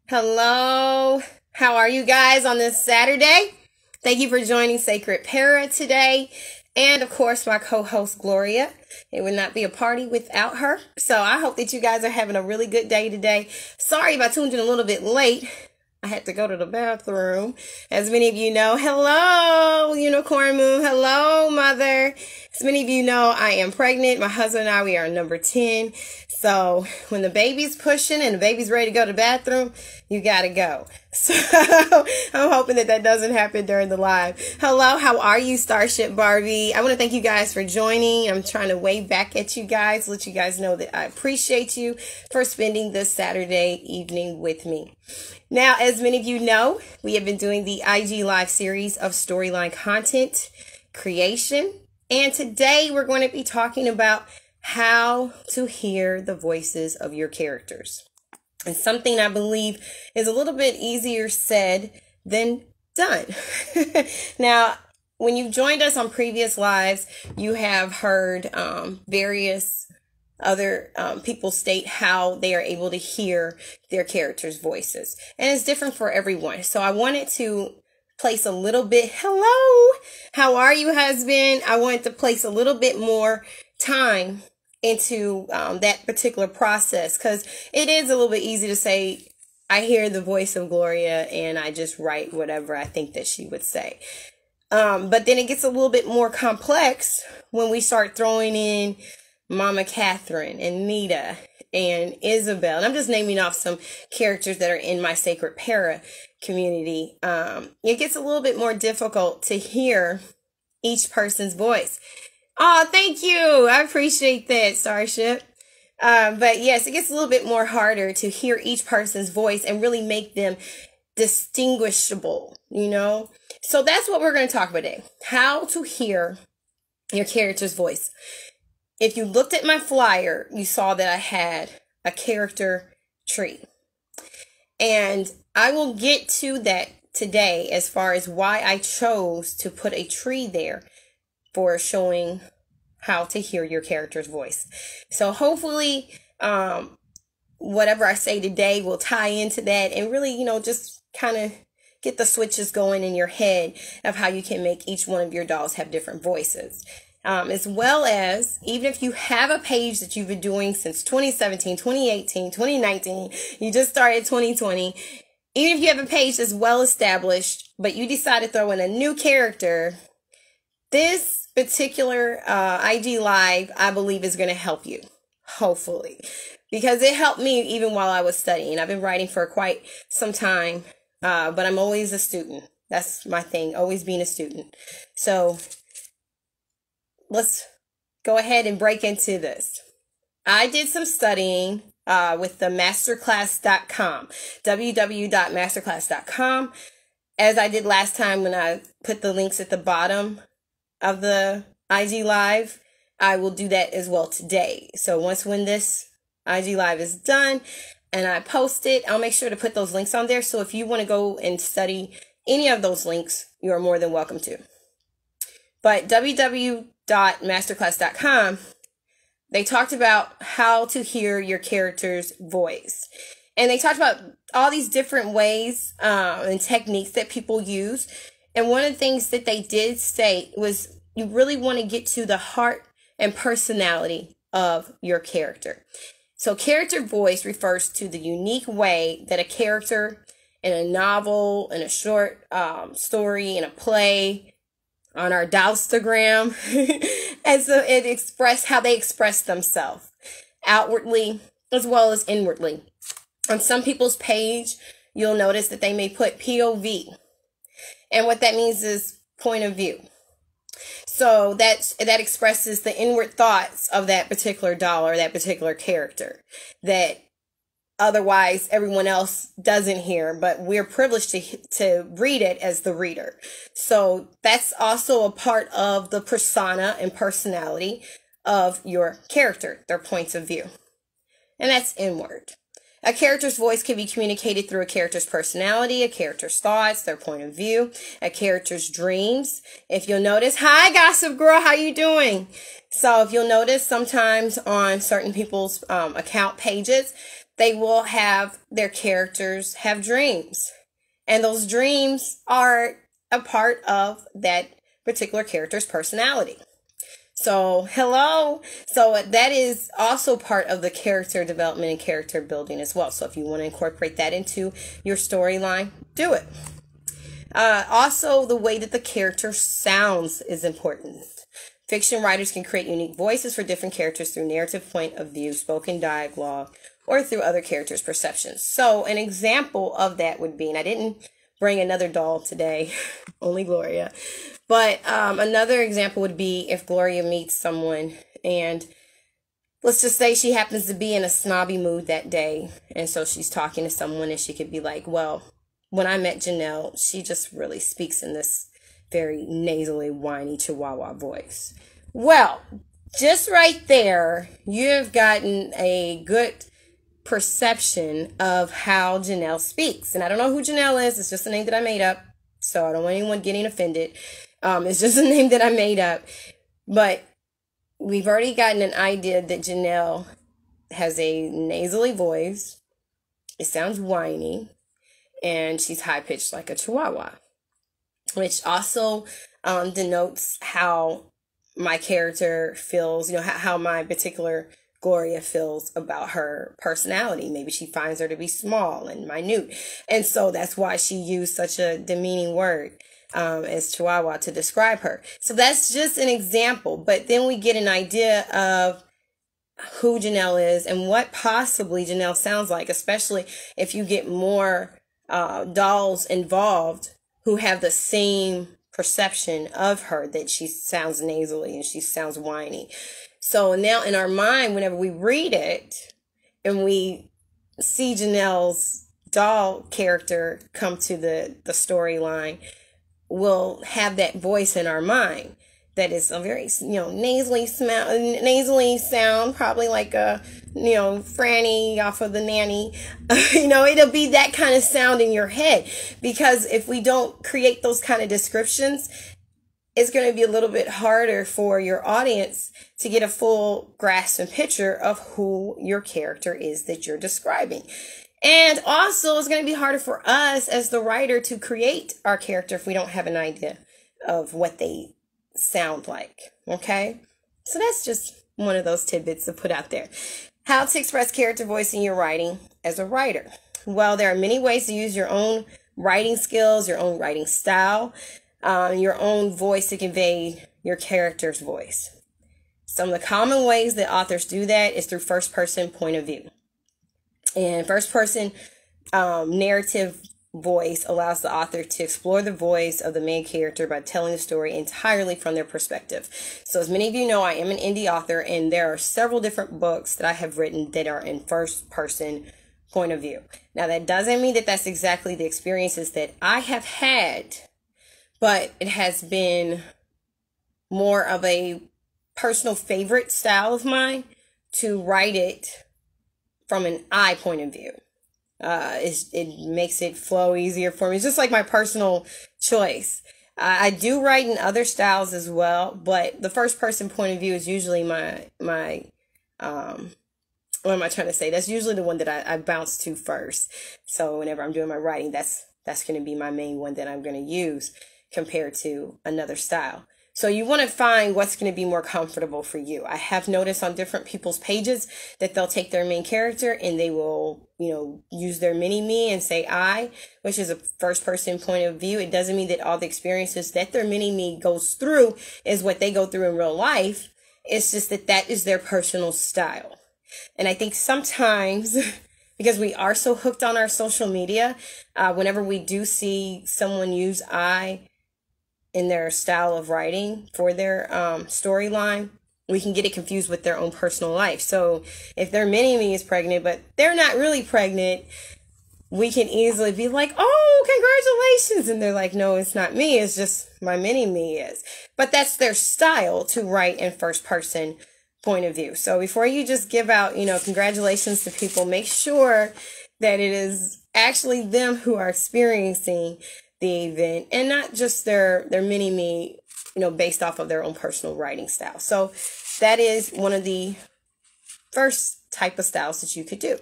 Hello, how are you guys on this Saturday? Thank you for joining Sacred Para today. And of course, my co-host Gloria. It would not be a party without her. So I hope that you guys are having a really good day today. Sorry if I tuned in a little bit late. I had to go to the bathroom. As many of you know, hello, Unicorn Moon. Hello, Mother. As many of you know, I am pregnant. My husband and I, we are number 10. So when the baby's pushing and the baby's ready to go to the bathroom, you got to go. So I'm hoping that doesn't happen during the live. Hello, how are you, Starship Barbie? I want to thank you guys for joining. I'm trying to wave back at you guys, let you guys know that I appreciate you for spending this Saturday evening with me. Now, as many of you know, we have been doing the IG Live series of storyline content creation. And today we're going to be talking about how to hear the voices of your characters. And something I believe is a little bit easier said than done. Now, when you've joined us on previous lives, you have heard various other people state how they are able to hear their characters' voices. And it's different for everyone. So I wanted to place a little bit, hello, how are you, husband? I wanted to place a little bit more time into that particular process, because it is a little bit easy to say, I hear the voice of Gloria and I just write whatever I think that she would say. But then it gets a little bit more complex when we start throwing in Mama Catherine and Nita and Isabel. And I'm just naming off some characters that are in my Sacred Para community. It gets a little bit more difficult to hear each person's voice. Oh, thank you. I appreciate that, Starship. But yes, it gets a little bit more harder to hear each person's voice and really make them distinguishable, So that's what we're going to talk about today. How to hear your character's voice. If you looked at my flyer, you saw that I had a character tree. And I will get to that today as far as why I chose to put a tree there for showing how to hear your character's voice. So hopefully, whatever I say today will tie into that and really, just kind of get the switches going in your head of how you can make each one of your dolls have different voices. As well as, even if you have a page that you've been doing since 2017, 2018, 2019, you just started 2020, even if you have a page that's well established, but you decide to throw in a new character, this particular IG Live, I believe, is going to help you, hopefully, because it helped me even while I was studying. I've been writing for quite some time, but I'm always a student. That's my thing, always being a student. So let's go ahead and break into this. I did some studying with the masterclass.com, www.masterclass.com. As I did last time when I put the links at the bottom of the IG Live, I will do that as well today. So when this IG Live is done and I post it, I'll make sure to put those links on there. So if you want to go and study any of those links, you are more than welcome to. But www.masterclass.com, they talked about how to hear your character's voice. And they talked about all these different ways and techniques that people use. And one of the things that they did state was you really want to get to the heart and personality of your character. So character voice refers to the unique way that a character in a novel, in a short story, in a play, on our Instagram, as it express how they express themselves outwardly as well as inwardly. On some people's page, you'll notice that they may put POV. And what that means is point of view. So that expresses the inward thoughts of that particular doll or that particular character that otherwise everyone else doesn't hear, but we're privileged to read it as the reader. So that's also a part of the persona and personality of your character, their points of view. And that's inward. A character's voice can be communicated through a character's personality, a character's thoughts, their point of view, a character's dreams. If you'll notice, hi Gossip Girl, how you doing? So if you'll notice, sometimes on certain people's account pages, they will have their characters have dreams. And those dreams are a part of that particular character's personality. So, hello. So that is also part of the character development and character building as well. So if you want to incorporate that into your storyline, do it. Also, the way that the character sounds is important. Fiction writers can create unique voices for different characters through narrative point of view, spoken dialogue, or through other characters' perceptions. So an example of that would be, and I didn't bring another doll today, only Gloria. But another example would be if Gloria meets someone and let's just say she happens to be in a snobby mood that day. And so she's talking to someone and she could be like, well, when I met Janelle, she just really speaks in this very nasally, whiny chihuahua voice. Well, just right there, you've gotten a good perception of how Janelle speaks. And I don't know who Janelle is. It's just a name that I made up. So I don't want anyone getting offended. It's just a name that I made up. But we've already gotten an idea that Janelle has a nasally voice. It sounds whiny. And she's high-pitched like a chihuahua. Which also denotes how my character feels, you know, how my particular Gloria feels about her personality. Maybe she finds her to be small and minute. And so that's why she used such a demeaning word as chihuahua to describe her. So that's just an example. But then we get an idea of who Janelle is and what possibly Janelle sounds like, especially if you get more dolls involved who have the same perception of her, that she sounds nasally and she sounds whiny. So now in our mind, whenever we read it and we see Janelle's doll character come to the storyline, we'll have that voice in our mind that is a very, nasally sound, probably like a, Franny off of The Nanny. It'll be that kind of sound in your head, because if we don't create those kind of descriptions, it's going to be a little bit harder for your audience to get a full grasp and picture of who your character is that you're describing. And also, it's going to be harder for us as the writer to create our character if we don't have an idea of what they sound like. Okay? So that's just one of those tidbits to put out there. How to express character voice in your writing as a writer. Well, there are many ways to use your own writing skills, your own writing style, your own voice to convey your character's voice. Some of the common ways that authors do that is through first person point of view. And first person narrative voice allows the author to explore the voice of the main character by telling the story entirely from their perspective. So as many of you know, I am an indie author, and there are several different books that I have written that are in first person point of view. Now, that doesn't mean that that's exactly the experiences that I have had, but it has been more of a personal favorite style of mine to write it from an I point of view. It makes it flow easier for me. It's just like my personal choice. I do write in other styles as well, but the first person point of view is usually my what am I trying to say? That's usually the one that I bounce to first. So whenever I'm doing my writing, that's going to be my main one that I'm going to use compared to another style. So you want to find what's going to be more comfortable for you. I have noticed on different people's pages that they'll take their main character and they will, use their mini-me and say I, which is a first-person point of view. It doesn't mean that all the experiences that their mini-me goes through is what they go through in real life. It's just that that is their personal style. And I think sometimes, because we are so hooked on our social media, whenever we do see someone use I in their style of writing for their storyline, we can get it confused with their own personal life. So if their mini-me is pregnant, but they're not really pregnant, we can easily be like, oh, congratulations. And they're like, no, it's not me. It's just my mini-me is. But that's their style to write in first person point of view. So before you just give out, congratulations to people, make sure that it is actually them who are experiencing the event and not just their mini me, based off of their own personal writing style. So that is one of the first type of styles that you could do,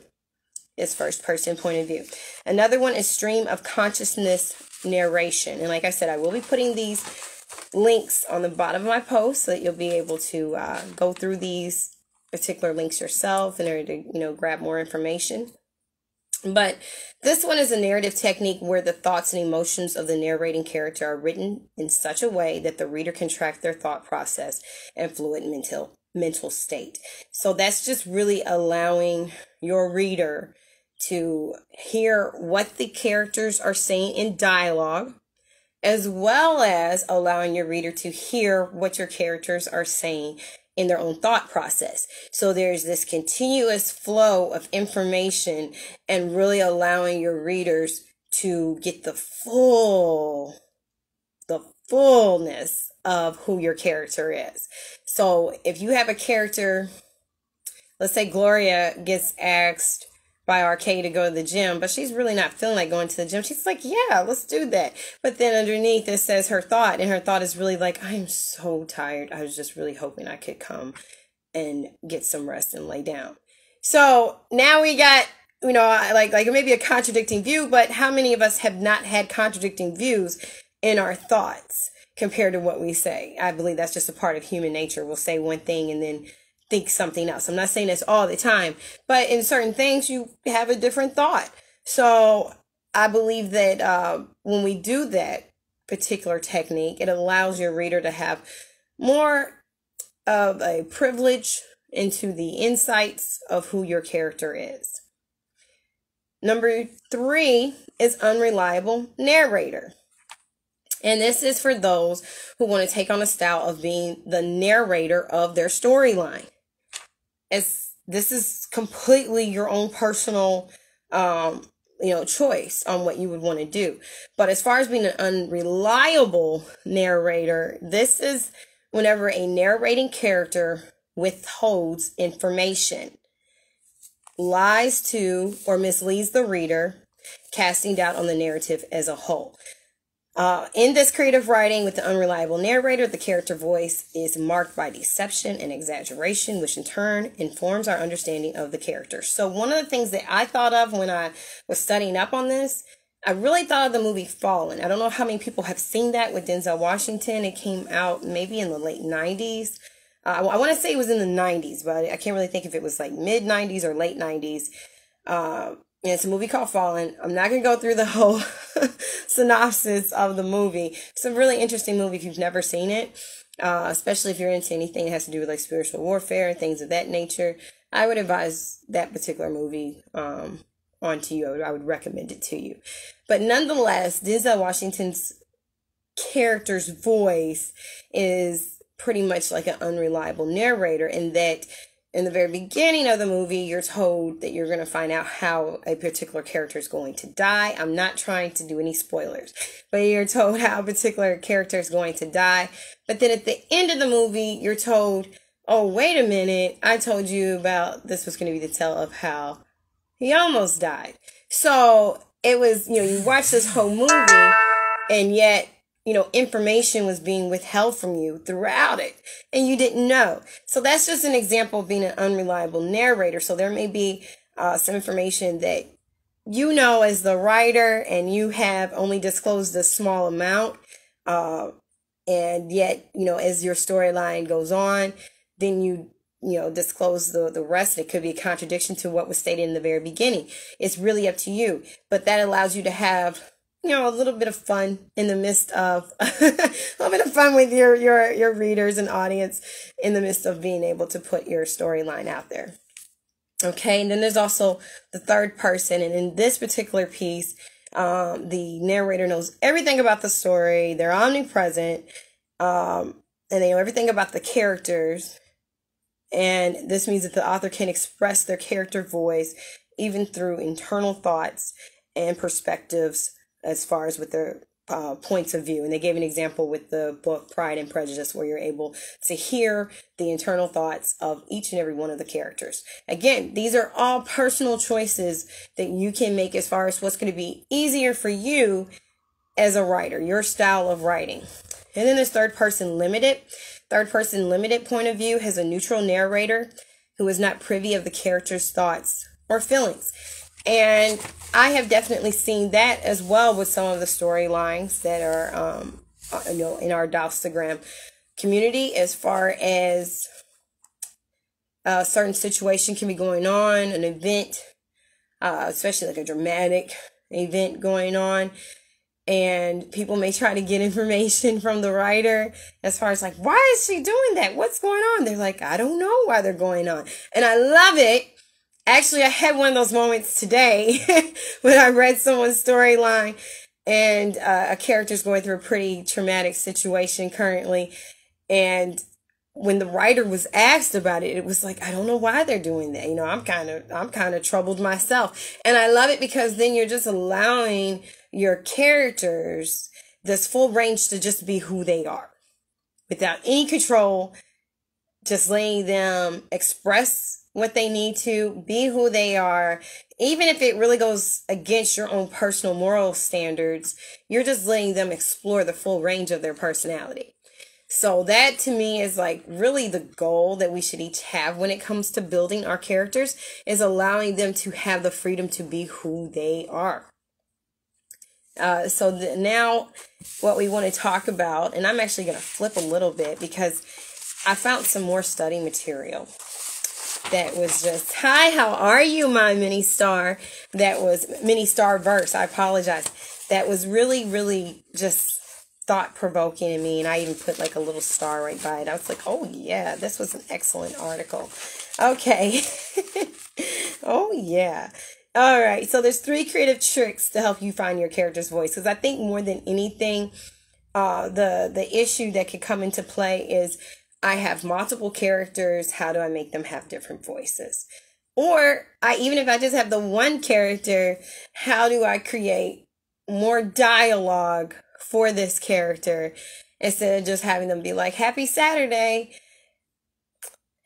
is first person point of view. Another one is stream of consciousness narration. And like I said, I will be putting these links on the bottom of my post so that you'll be able to go through these particular links yourself in order to, grab more information. But this one is a narrative technique where the thoughts and emotions of the narrating character are written in such a way that the reader can track their thought process and fluid mental state. So that's just really allowing your reader to hear what the characters are saying in dialogue, as well as allowing your reader to hear what your characters are saying in their own thought process. So there's this continuous flow of information and really allowing your readers to get the fullness of who your character is. So if you have a character, let's say Gloria gets asked by Arcade to go to the gym, but she's really not feeling like going to the gym. She's like, yeah, let's do that. But then underneath it says her thought, and her thought is really like, I am so tired. I was just really hoping I could come and get some rest and lay down. So now we got, like it may be a contradicting view, but how many of us have not had contradicting views in our thoughts compared to what we say? I believe that's just a part of human nature. We'll say one thing and then think something else. I'm not saying this all the time, but in certain things you have a different thought. So I believe that when we do that particular technique, it allows your reader to have more of a privilege into the insights of who your character is. Number 3 is unreliable narrator. And this is for those who want to take on a style of being the narrator of their storyline. This is completely your own personal, choice on what you would want to do. But as far as being an unreliable narrator, this is whenever a narrating character withholds information, lies to or misleads the reader, casting doubt on the narrative as a whole. In this creative writing with the unreliable narrator, the character voice is marked by deception and exaggeration, which in turn informs our understanding of the character. So one of the things that I thought of when I was studying up on this, I really thought of the movie Fallen. I don't know how many people have seen that with Denzel Washington. It came out maybe in the late 90s. I want to say it was in the 90s, but I can't really think if it was like mid 90s or late 90s. And it's a movie called Fallen. I'm not going to go through the whole synopsis of the movie. It's a really interesting movie if you've never seen it, especially if you're into anything that has to do with like spiritual warfare and things of that nature. I would advise that particular movie onto you. I would recommend it to you. But nonetheless, Denzel Washington's character's voice is pretty much like an unreliable narrator, in that in the very beginning of the movie, you're told that you're going to find out how a particular character is going to die. I'm not trying to do any spoilers, but you're told how a particular character is going to die. But then at the end of the movie, you're told, oh, wait a minute. I told you about this was going to be the tale of how he almost died. So it was, you watch this whole movie and yet, information was being withheld from you throughout it and you didn't know. So that's just an example of being an unreliable narrator. So there may be some information that as the writer and you have only disclosed a small amount. And yet, as your storyline goes on, then you disclose the rest. It could be a contradiction to what was stated in the very beginning. It's really up to you. But that allows you to have a little bit of fun in the midst of a little bit of fun with your readers and audience in the midst of being able to put your storyline out there. Okay. And then there's also the third person. And in this particular piece, the narrator knows everything about the story. They're omnipresent. And they know everything about the characters. And this means that the author can express their character voice even through internal thoughts and perspectives as far as with their points of view. And they gave an example with the book Pride and Prejudice, where you're able to hear the internal thoughts of each and every one of the characters. Again, these are all personal choices that you can make as far as what's going to be easier for you as a writer, your style of writing. And then there's third person limited. Third person limited point of view has a neutral narrator who is not privy of the character's thoughts or feelings. And I have definitely seen that as well with some of the storylines that are, in our Instagram community, as far as a certain situation can be going on, an event, especially like a dramatic event going on. And people may try to get information from the writer as far as like, why is she doing that? What's going on? They're like, I don't know why they're going on. And I love it. Actually, I had one of those moments today when I read someone's storyline and a character's going through a pretty traumatic situation currently. And when the writer was asked about it, it was like, I don't know why they're doing that. You know, I'm kind of troubled myself. And I love it because then you're just allowing your characters this full range to just be who they are without any control, just letting them express what they need to, be who they are. Even if it really goes against your own personal moral standards, you're just letting them explore the full range of their personality. So that to me is like really the goal that we should each have when it comes to building our characters, is allowing them to have the freedom to be who they are. Now what we want to talk about, and I'm actually going to flip a little bit because I found some more study material that was just, hi, how are you, my mini star? That was mini star verse. I apologize. That was really, really just thought-provoking to me, and I even put like a little star right by it. I was like, oh yeah, this was an excellent article. Okay. Oh yeah. All right, so there's 3 creative tricks to help you find your character's voice, because I think more than anything, the issue that could come into play is, I have multiple characters. How do I make them have different voices? Or even if I just have the one character, how do I create more dialogue for this character instead of just having them be like, happy Saturday,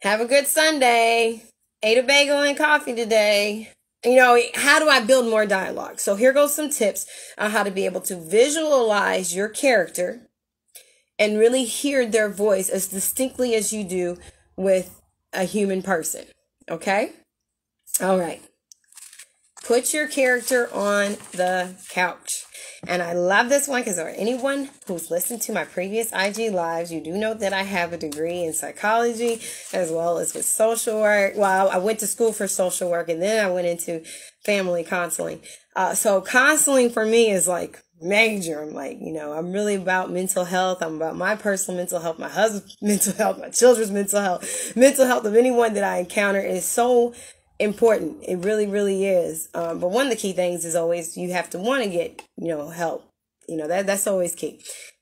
have a good Sunday, ate a bagel and coffee today. You know, how do I build more dialogue? So here goes some tips on how to be able to visualize your character and really hear their voice as distinctly as you do with a human person. Okay? All right. Put your character on the couch. And I love this one because anyone who's listened to my previous IG lives, you do know that I have a degree in psychology as well as with social work. Well, I went to school for social work and then I went into family counseling. So counseling for me is like major. I'm like, I'm really about mental health. I'm about my personal mental health, my husband's mental health, my children's mental health of anyone that I encounter is so important. It really, really is. But one of the key things is always you have to want to get, help. That's always key.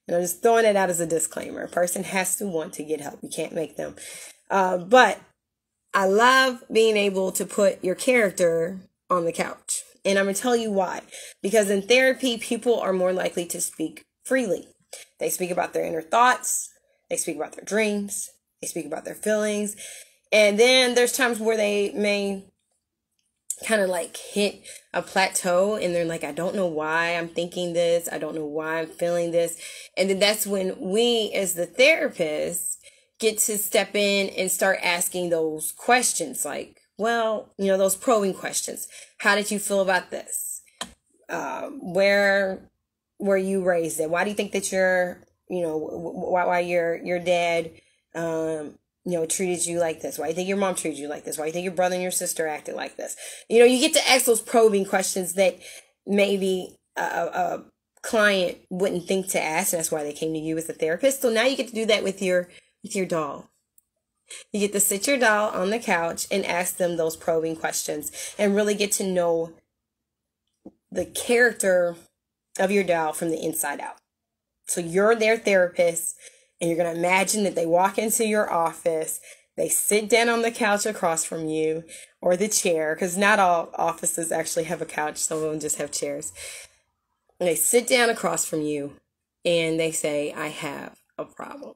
Just throwing it out as a disclaimer. A person has to want to get help. You can't make them. But I love being able to put your character on the couch. And I'm going to tell you why. Because in therapy, people are more likely to speak freely. They speak about their inner thoughts. They speak about their dreams. They speak about their feelings. And then there's times where they may kind of like hit a plateau and they're like, I don't know why I'm thinking this. I don't know why I'm feeling this. And then that's when we as the therapists get to step in and start asking those questions like, well, those probing questions. How did you feel about this? Where were you raised at? Why do you think that why your dad, treated you like this? Why do you think your mom treated you like this? Why do you think your brother and your sister acted like this? You get to ask those probing questions that maybe a client wouldn't think to ask, and that's why they came to you as a therapist. So now you get to do that with your doll. You get to sit your doll on the couch and ask them those probing questions and really get to know the character of your doll from the inside out. So you're their therapist. And you're going to imagine that they walk into your office, they sit down on the couch across from you or the chair, because not all offices actually have a couch. Some of them just have chairs. they sit down across from you and they say, I have a problem.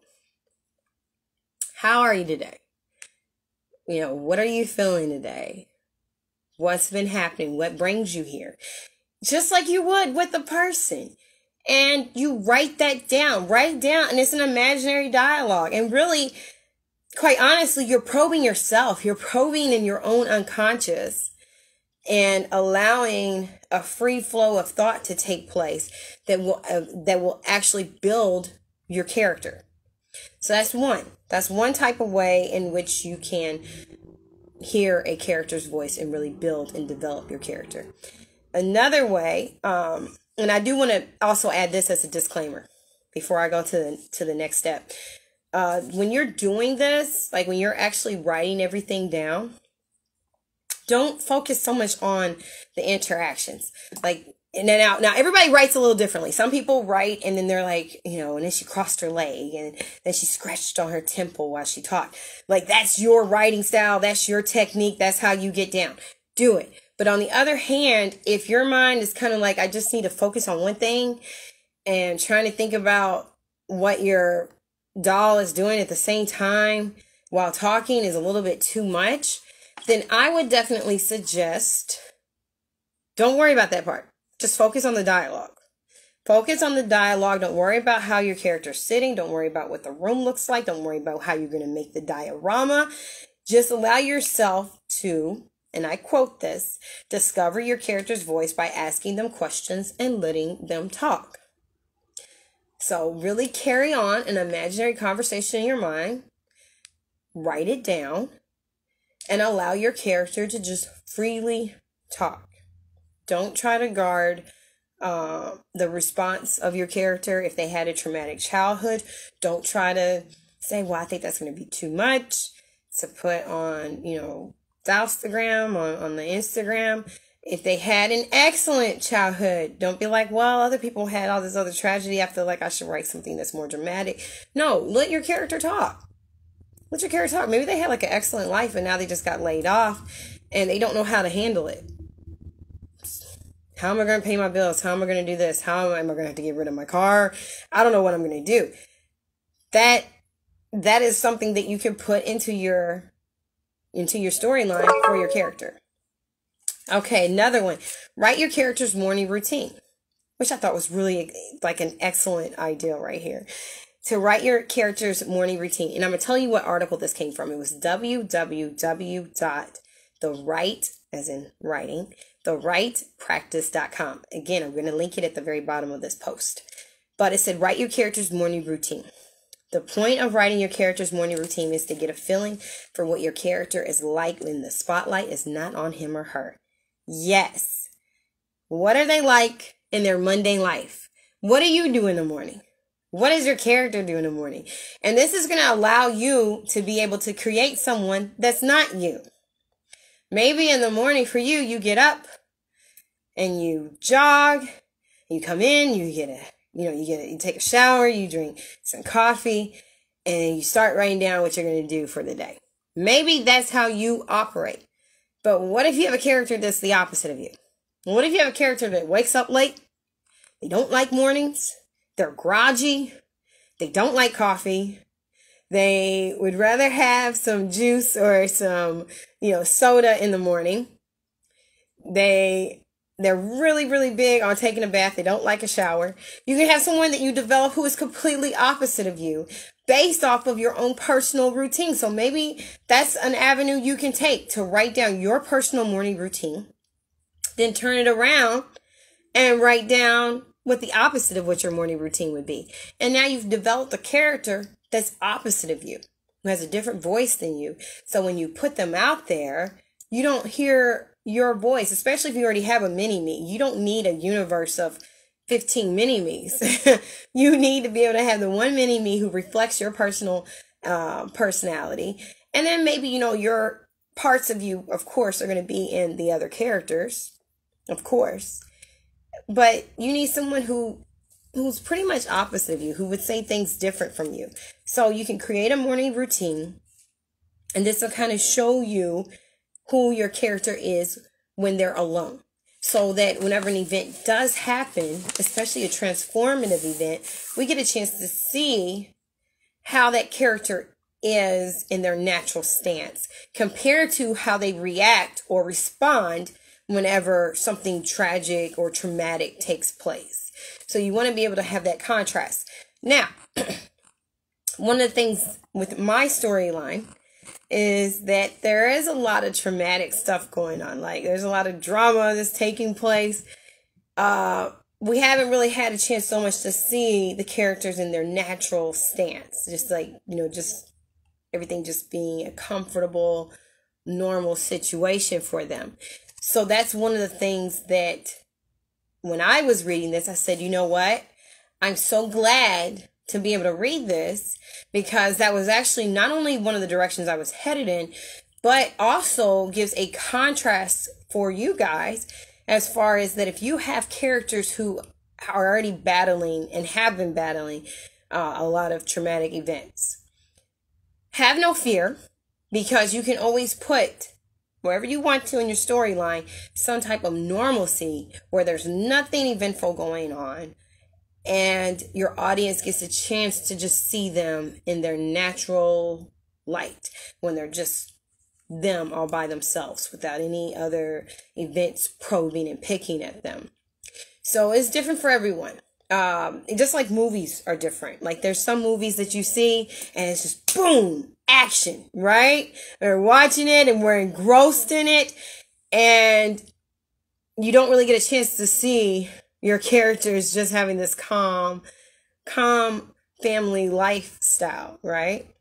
How are you today? What are you feeling today? What's been happening? What brings you here? Just like you would with a person. And you write that down. Write down. And it's an imaginary dialogue. And really, quite honestly, you're probing yourself. You're probing in your own unconscious and allowing a free flow of thought to take place that will actually build your character. So that's one. That's one type of way in which you can hear a character's voice and really build and develop your character. Another way, and I do want to also add this as a disclaimer before I go to the next step. When you're doing this, like when you're actually writing everything down, don't focus so much on the interactions. And then now everybody writes a little differently. Some people write and then they're like, and then she crossed her leg and then she scratched on her temple while she talked. Like, that's your writing style. That's your technique. That's how you get down. Do it. But on the other hand, if your mind is kind of like, I just need to focus on one thing and trying to think about what your doll is doing at the same time while talking is a little bit too much, then I would definitely suggest, don't worry about that part. Just focus on the dialogue. Focus on the dialogue. Don't worry about how your character's sitting. Don't worry about what the room looks like. Don't worry about how you're going to make the diorama. Just allow yourself to, and I quote this, discover your character's voice by asking them questions and letting them talk. So really carry on an imaginary conversation in your mind. Write it down and allow your character to just freely talk. Don't try to guard the response of your character if they had a traumatic childhood. Don't try to say, well, I think that's going to be too much to put on, Instagram, on the Instagram. If they had an excellent childhood, don't be like, well, other people had all this other tragedy. I feel like I should write something that's more dramatic. No, let your character talk. Let your character talk. Maybe they had like an excellent life and now they just got laid off and they don't know how to handle it. How am I going to pay my bills? How am I going to do this? How am I going to have to get rid of my car? I don't know what I'm going to do. That is something that you can put into your storyline for your character. Okay, another one. Write your character's morning routine, which I thought was really like an excellent idea right here. To write your character's morning routine. And I'm going to tell you what article this came from. It was therightpractice.com. Again, I'm going to link it at the very bottom of this post. But it said, write your character's morning routine. The point of writing your character's morning routine is to get a feeling for what your character is like when the spotlight is not on him or her. Yes. What are they like in their mundane life? What do you do in the morning? What does your character do in the morning? And this is going to allow you to be able to create someone that's not you. Maybe in the morning for you, you get up and you jog, you come in, you take a shower, you drink some coffee, and you start writing down what you're going to do for the day. Maybe that's how you operate. But what if you have a character that's the opposite of you? What if you have a character that wakes up late? They don't like mornings. They're groggy. They don't like coffee. They would rather have some juice or some, soda in the morning. They're really, really big on taking a bath. They don't like a shower. You can have someone that you develop who is completely opposite of you based off of your own personal routine. So maybe that's an avenue you can take to write down your personal morning routine, then turn it around and write down what the opposite of what your morning routine would be. And now you've developed a character that's opposite of you, who has a different voice than you. So when you put them out there, you don't hear your voice, especially if you already have a mini-me. You don't need a universe of 15 mini-me's. You need to be able to have the one mini-me who reflects your personal personality. And then maybe, your parts of you, of course, are going to be in the other characters, of course. But you need someone who's pretty much opposite of you, who would say things different from you. So you can create a morning routine, and this will kind of show you who your character is when they're alone. so that whenever an event does happen, especially a transformative event, we get a chance to see how that character is in their natural stance compared to how they react or respond whenever something tragic or traumatic takes place. So you want to be able to have that contrast. Now, one of the things with my storyline is that there is a lot of traumatic stuff going on. Like, there's a lot of drama that's taking place. We haven't really had a chance so much to see the characters in their natural stance. Just like, just everything just being a comfortable, normal situation for them. So that's one of the things that when I was reading this, I said, you know what? I'm so glad to be able to read this, because that was actually not only one of the directions I was headed in, but also gives a contrast for you guys as far as that if you have characters who are already battling and have been battling a lot of traumatic events, have no fear, because you can always put wherever you want to in your storyline some type of normalcy where there's nothing eventful going on, and your audience gets a chance to just see them in their natural light when they're just them all by themselves without any other events probing and picking at them. So it's different for everyone. Just like movies are different. Like, there's some movies that you see and it's just boom, action, right? We're watching it and we're engrossed in it, and you don't really get a chance to see your characters just having this calm family lifestyle, right?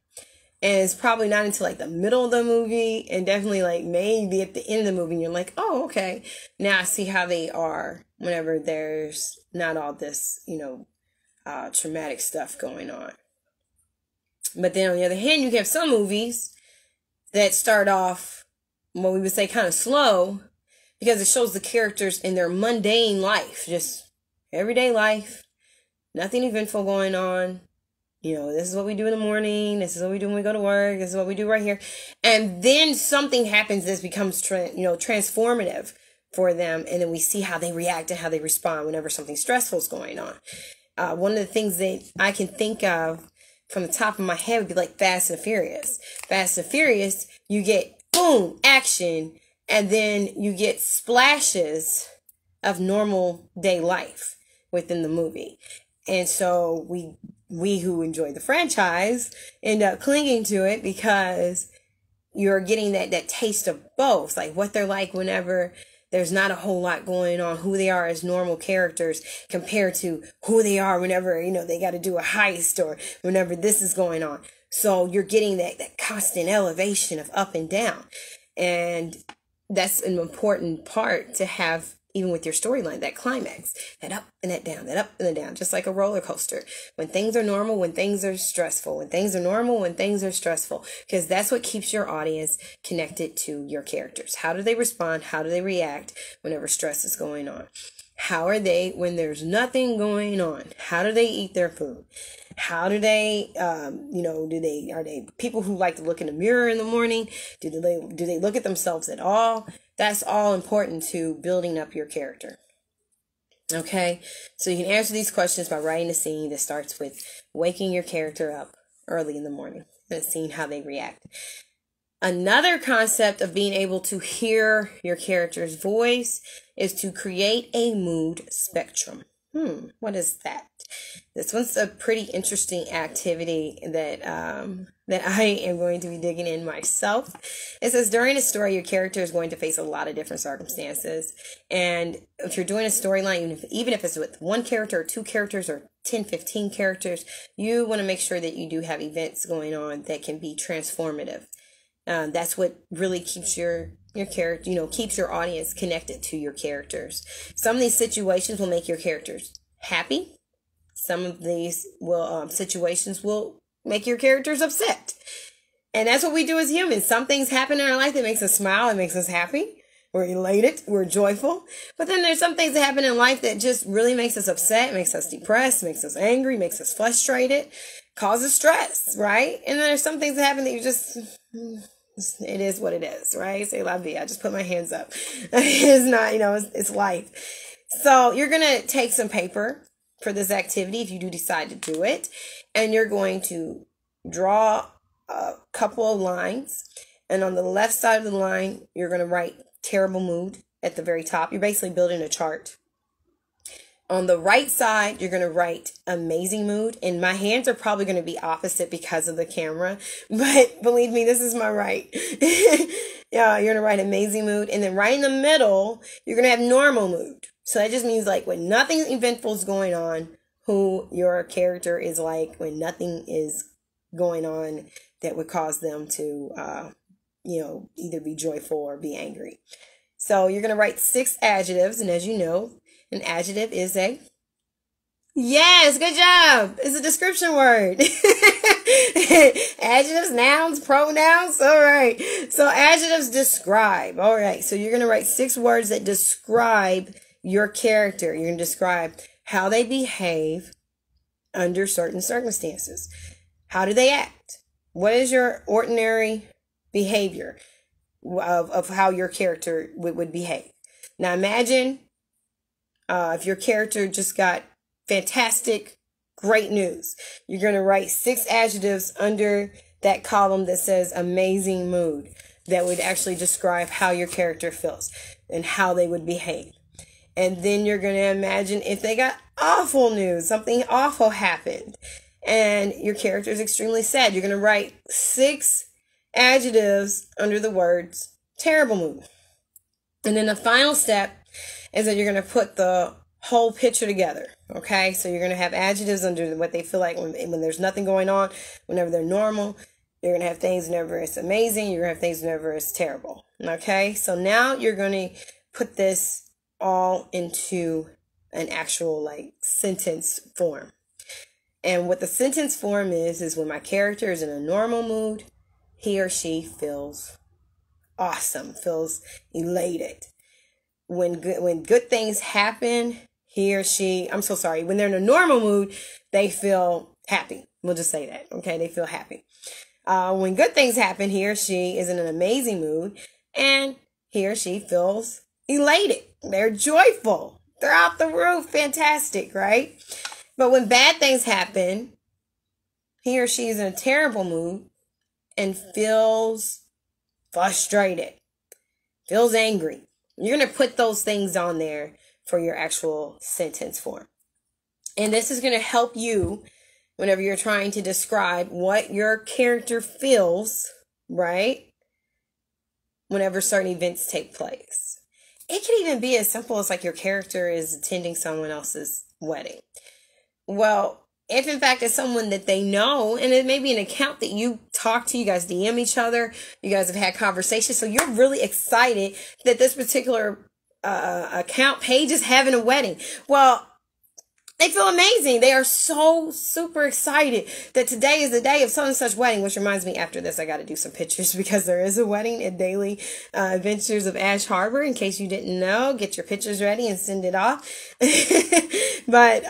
And it's probably not until like the middle of the movie, and definitely like maybe at the end of the movie, you're like, oh, okay, now I see how they are whenever there's not all this, traumatic stuff going on. But then on the other hand, you have some movies that start off, what we would say, kind of slow, because it shows the characters in their mundane life, just everyday life, nothing eventful going on. This is what we do in the morning. This is what we do when we go to work. This is what we do right here. And then something happens that becomes, transformative for them. And then we see how they react and how they respond whenever something stressful is going on. One of the things that I can think of from the top of my head would be like Fast and Furious. Fast and Furious, you get boom, action, and then you get splashes of normal day life within the movie. And so we who enjoy the franchise end up clinging to it, because you're getting that taste of both, like what they're like whenever there's not a whole lot going on, who they are as normal characters compared to who they are whenever, they got to do a heist or whenever this is going on. So you're getting that constant elevation of up and down. And that's an important part to have, even with your storyline, that climax, that up and that down, that up and that down, just like a roller coaster. When things are normal, when things are stressful, when things are normal, when things are stressful, because that's what keeps your audience connected to your characters. How do they respond? How do they react whenever stress is going on? How are they when there's nothing going on? How do they eat their food? How do they, are they people who like to look in the mirror in the morning? Do they look at themselves at all? That's all important to building up your character. Okay, so you can answer these questions by writing a scene that starts with waking your character up early in the morning and seeing how they react. Another concept of being able to hear your character's voice is to create a mood spectrum. What is that? This one's a pretty interesting activity that I am going to be digging in myself. It says, during a story, your character is going to face a lot of different circumstances. And if you're doing a storyline, even if it's with one character or two characters or 10, 15 characters, you want to make sure that you do have events going on that can be transformative. That's what really keeps your character, keeps your audience connected to your characters. Some of these situations will make your characters happy. Some of these situations will make your characters upset. And that's what we do as humans. Some things happen in our life that makes us smile and makes us happy. We're elated. We're joyful. But then there's some things that happen in life that just really makes us upset, makes us depressed, makes us angry, makes us frustrated, causes stress, right? And then there's some things that happen that you just It is what it is, right? Say la vie. I just put my hands up. It's not, it's life. So you're going to take some paper for this activity if you do decide to do it. And you're going to draw a couple of lines. And on the left side of the line, you're going to write terrible mood at the very top. You're basically building a chart. On the right side, you're going to write amazing mood. And my hands are probably going to be opposite because of the camera. But believe me, this is my right. Yeah, you're going to write amazing mood. And then right in the middle, you're going to have normal mood. So that just means like when nothing eventful is going on, who your character is like when nothing is going on that would cause them to, either be joyful or be angry. So you're going to write 6 adjectives. And as you know, an adjective is yes, good job. It's a description word. Adjectives, nouns, pronouns. All right. So adjectives describe. All right. So you're going to write 6 words that describe your character. You're going to describe how they behave under certain circumstances. How do they act? What is your ordinary behavior of how your character would behave? Now imagine if your character just got fantastic, great news. You're going to write 6 adjectives under that column that says amazing mood that would actually describe how your character feels and how they would behave. And then you're going to imagine if they got awful news, something awful happened, and your character is extremely sad. You're going to write 6 adjectives under the words terrible mood. And then the final step is that you're going to put the whole picture together. Okay, so you're going to have adjectives under what they feel like when there's nothing going on, whenever they're normal. You're going to have things whenever it's amazing. You're going to have things whenever it's terrible. Okay, so now you're going to put this all into an actual sentence form. And what the sentence form is when my character is in a normal mood, he or she feels awesome, feels elated. When good things happen, when they're in a normal mood, they feel happy. We'll just say that, okay? They feel happy. When good things happen, he or she is in an amazing mood, and he or she feels elated. They're joyful. They're off the roof. Fantastic, right? But when bad things happen, he or she is in a terrible mood and feels frustrated, feels angry. You're going to put those things on there for your actual sentence form. And this is going to help you whenever you're trying to describe what your character feels, right? Whenever certain events take place. It can even be as simple as your character is attending someone else's wedding. Well, if in fact it's someone that they know, and it may be an account that you talk to, you guys DM each other, you guys have had conversations, so you're really excited that this particular account page is having a wedding. Well, they feel amazing. They are so super excited that today is the day of such and such wedding, which reminds me, after this, I got to do some pictures because there is a wedding at Daily Adventures of Ash Harbor. In case you didn't know, get your pictures ready and send it off. But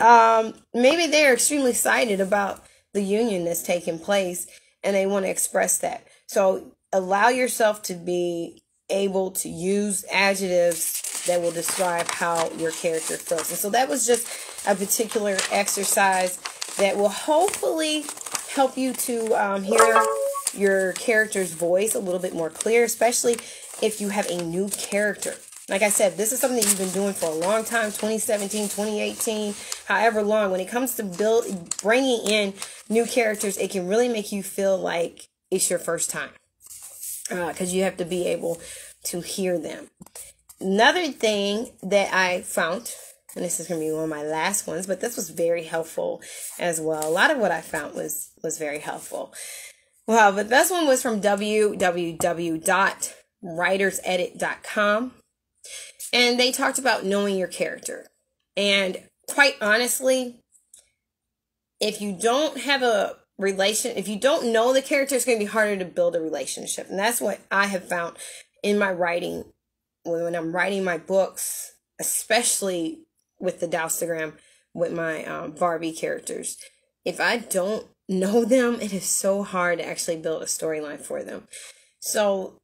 maybe they're extremely excited about the union that's taking place and they want to express that. So allow yourself to be able to use adjectives that will describe how your character feels. And so that was just a particular exercise that will hopefully help you to hear your character's voice a little bit more clear, especially if you have a new character. Like I said, this is something that you've been doing for a long time, 2017, 2018, however long. When it comes to bringing in new characters, it can really make you feel like it's your first time because you have to be able to hear them. Another thing that I found, and this is going to be one of my last ones, but this was very helpful as well. A lot of what I found was very helpful. Well, but this one was from www.writersedit.com. And they talked about knowing your character. And quite honestly, if you don't have if you don't know the character, it's going to be harder to build a relationship. And that's what I have found in my writing. When I'm writing my books, especially with the Dowstagram, with my Barbie characters, if I don't know them, it is so hard to actually build a storyline for them. So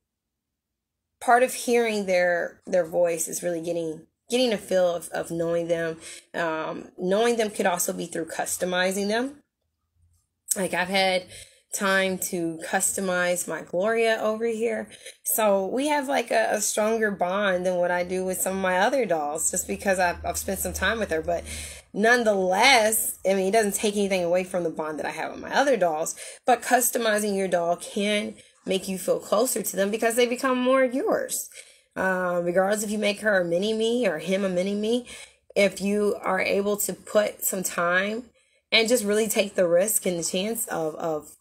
part of hearing their voice is really getting a feel of knowing them. Knowing them could also be through customizing them. Like I've had time to customize my Gloria over here. So we have like a stronger bond than what I do with some of my other dolls, just because I've spent some time with her. But nonetheless, I mean, it doesn't take anything away from the bond that I have with my other dolls. But customizing your doll can make you feel closer to them because they become more yours. Regardless if you make her a mini-me or him a mini-me, if you are able to put some time and just really take the risk and the chance of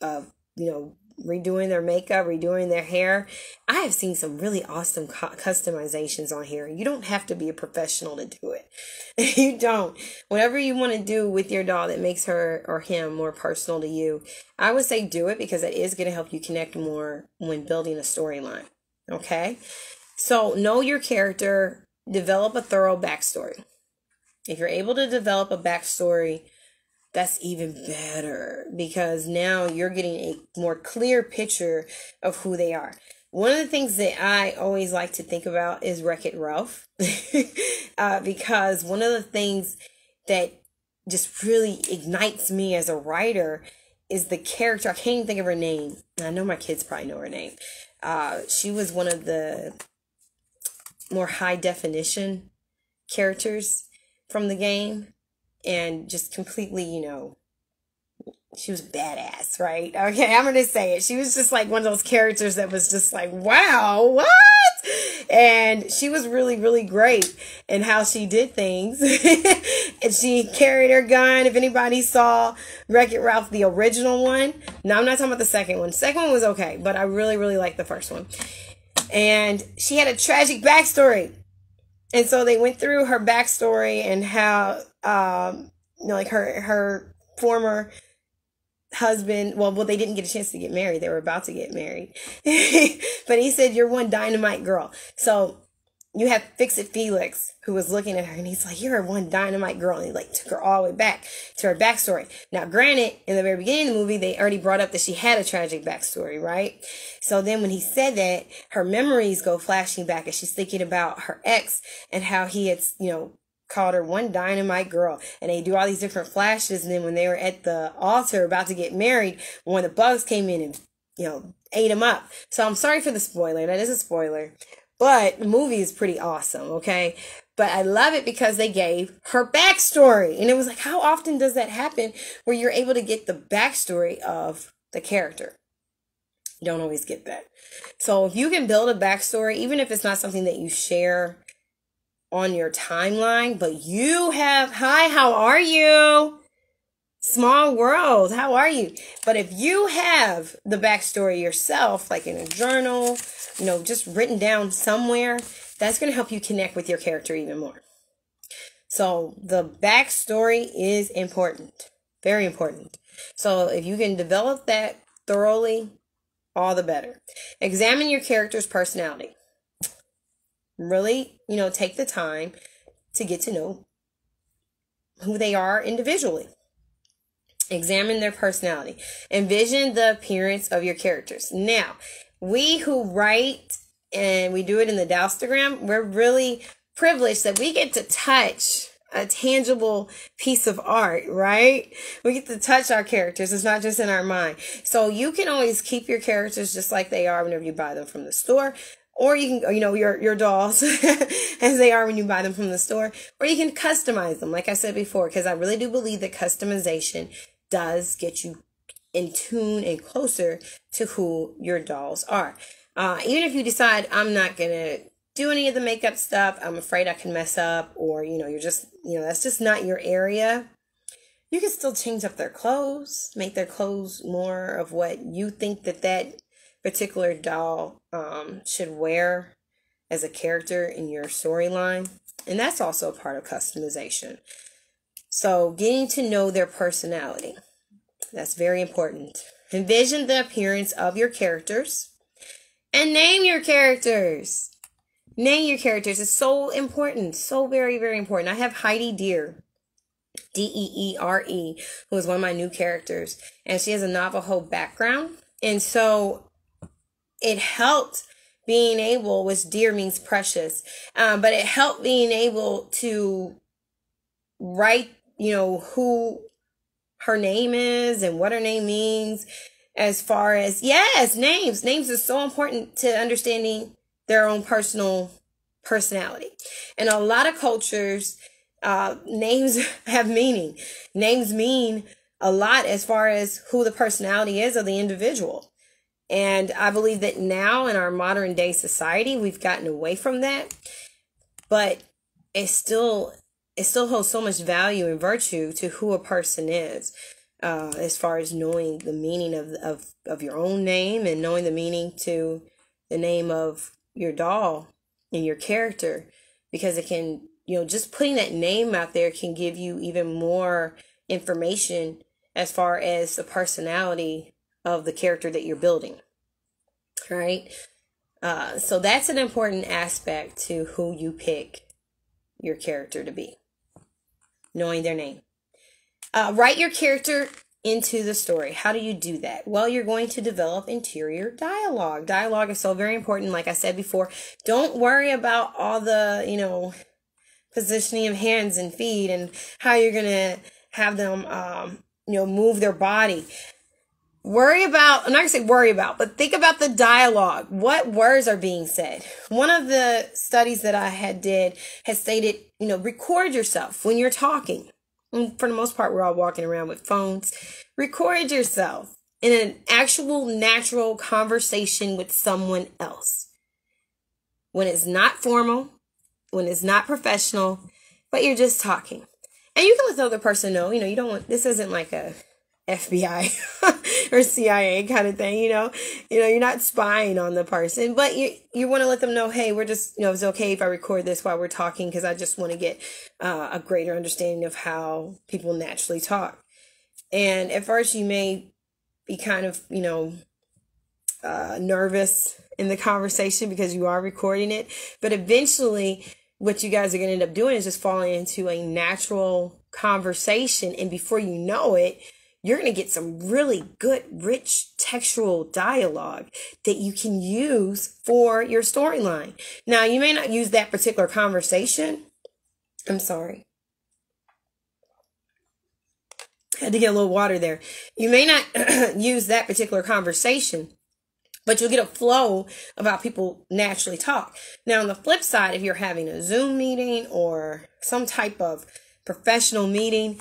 redoing their makeup, redoing their hair. I have seen some really awesome customizations on here. You don't have to be a professional to do it. You don't. Whatever you want to do with your doll that makes her or him more personal to you, I would say do it, because it is going to help you connect more when building a storyline. Okay? So know your character, develop a thorough backstory. If you're able to develop a backstory, that's even better, because now you're getting a more clear picture of who they are. One of the things that I always like to think about is Wreck-It Ralph, because one of the things that just really ignites me as a writer is the character. I can't even think of her name. I know my kids probably know her name. She was one of the more high definition characters from the game. And just completely, she was badass, right? Okay, I'm going to say it. She was just like one of those characters that was just like, wow, what? And she was really, really great in how she did things. And she carried her gun. If anybody saw Wreck-It Ralph, the original one. No, I'm not talking about the second one. The second one was okay, but I really, really liked the first one. And she had a tragic backstory. And so they went through her backstory and how, like her former husband, well, they didn't get a chance to get married. They were about to get married. But he said, "You're one dynamite girl." So you have Fix-It Felix, who was looking at her, and he's like, "You're one dynamite girl." And he like took her all the way back to her backstory. Now, granted, in the very beginning of the movie, they already brought up that she had a tragic backstory, right? So then when he said that, her memories go flashing back, and she's thinking about her ex and how he had, called her one dynamite girl. And they do all these different flashes. And then when they were at the altar about to get married, one of the bugs came in and, ate him up. So I'm sorry for the spoiler. That is a spoiler. But the movie is pretty awesome, okay? But I love it because they gave her backstory. And it was like, how often does that happen where you're able to get the backstory of the character? You don't always get that. So if you can build a backstory, even if it's not something that you share on your timeline, but you have, hi, how are you? Small world, how are you? But if you have the backstory yourself, like in a journal, just written down somewhere, that's going to help you connect with your character even more. So the backstory is important, very important. So if you can develop that thoroughly, all the better. Examine your character's personality. Really, take the time to get to know who they are individually. Examine their personality. Envision the appearance of your characters. Now, we who write, and we do it in the Dowstagram, we're really privileged that we get to touch a tangible piece of art, right? We get to touch our characters. It's not just in our mind. So you can always keep your characters just like they are whenever you buy them from the store. Or you can, your dolls as they are when you buy them from the store. Or you can customize them, like I said before, because I really do believe that customization does get you in tune and closer to who your dolls are. Even if you decide, I'm not going to do any of the makeup stuff, I'm afraid I can mess up, or, you're just, that's just not your area. You can still change up their clothes, make their clothes more of what you think that particular doll should wear as a character in your storyline. And that's also a part of customization. So getting to know their personality. That's very important. Envision the appearance of your characters. And name your characters. Name your characters is so important. So very, very important. I have Heidi Deere. Deere, who is one of my new characters. And she has a Navajo background. And so it helped being able, which dear means precious, but it helped being able to write, who her name is and what her name means, as far as, yes, names are so important to understanding their own personal personality. In a lot of cultures, names have meaning. Names mean a lot as far as who the personality is of the individual. And I believe that now in our modern day society, we've gotten away from that, but it still holds so much value and virtue to who a person is, as far as knowing the meaning of your own name and knowing the meaning to the name of your doll and your character, because it can, just putting that name out there can give you even more information as far as the personality of the character that you're building, right? So that's an important aspect to who you pick your character to be, knowing their name. Write your character into the story. How do you do that? Well, you're going to develop interior dialogue. Dialogue is so very important. Like I said before, don't worry about all the, positioning of hands and feet and how you're going to have them, move their body. I'm not going to say worry about, but think about the dialogue. What words are being said? One of the studies that I had stated, record yourself when you're talking. And for the most part, we're all walking around with phones. Record yourself in an actual natural conversation with someone else. When it's not formal, when it's not professional, but you're just talking. And you can let the other person know, you don't want, this isn't like a FBI or CIA kind of thing, you're not spying on the person, but you want to let them know, hey, we're just, it's okay if I record this while we're talking, because I just want to get a greater understanding of how people naturally talk. And at first you may be kind of, nervous in the conversation because you are recording it, but eventually what you guys are going to end up doing is just falling into a natural conversation, and before you know it, you're going to get some really good, rich textual dialogue that you can use for your storyline. Now, you may not use that particular conversation. I'm sorry. Had to get a little water there. You may not use that particular conversation, but you'll get a flow of how people naturally talk. Now, on the flip side, if you're having a Zoom meeting or some type of professional meeting,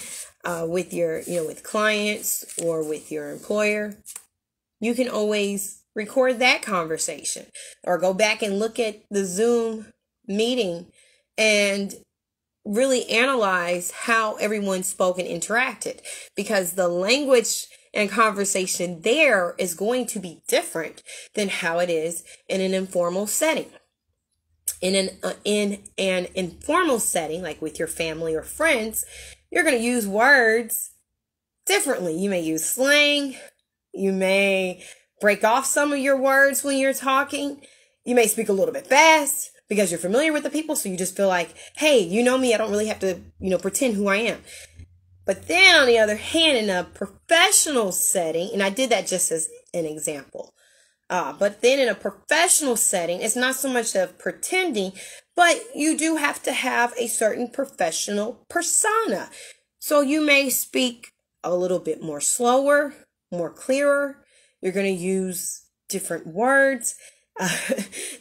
with your, with clients or with your employer, you can always record that conversation or go back and look at the Zoom meeting and really analyze how everyone spoke and interacted, because the language and conversation there is going to be different than how it is in an informal setting. In an informal setting, like with your family or friends, you're going to use words differently. You may use slang. You may break off some of your words when you're talking. You may speak a little bit fast because you're familiar with the people. So you just feel like, hey, you know me. I don't really have to, pretend who I am. But then on the other hand, in a professional setting, and I did that just as an example, but then in a professional setting, it's not so much of pretending, but you do have to have a certain professional persona. So you may speak a little bit more slower, more clearer. You're going to use different words.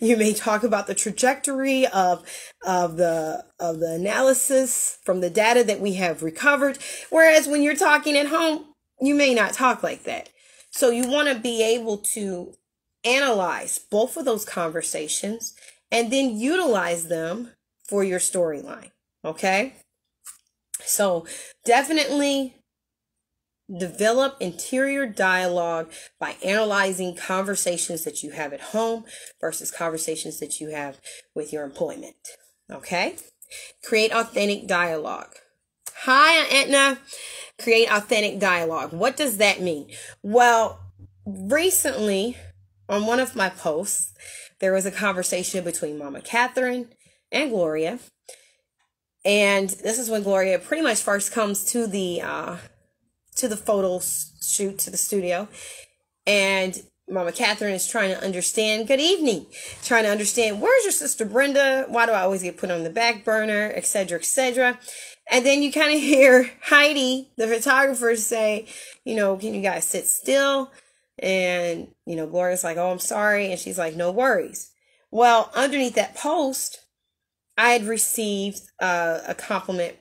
You may talk about the trajectory of the analysis from the data that we have recovered. Whereas when you're talking at home, you may not talk like that. So you want to be able to analyze both of those conversations and then utilize them for your storyline. Okay? So definitely develop interior dialogue by analyzing conversations that you have at home versus conversations that you have with your employment. Okay? Create authentic dialogue. Hi, Etna. Create authentic dialogue. What does that mean? Well, recently on one of my posts, there was a conversation between Mama Catherine and Gloria. And this is when Gloria pretty much first comes to the photo shoot, to the studio. And Mama Catherine is trying to understand, good evening, trying to understand, where's your sister Brenda? Why do I always get put on the back burner, etc., etc.? And then you kind of hear Heidi, the photographer, say, you know, can you guys sit still? And, you know, Gloria's like, oh, I'm sorry. And she's like, no worries. Well, underneath that post, I had received a compliment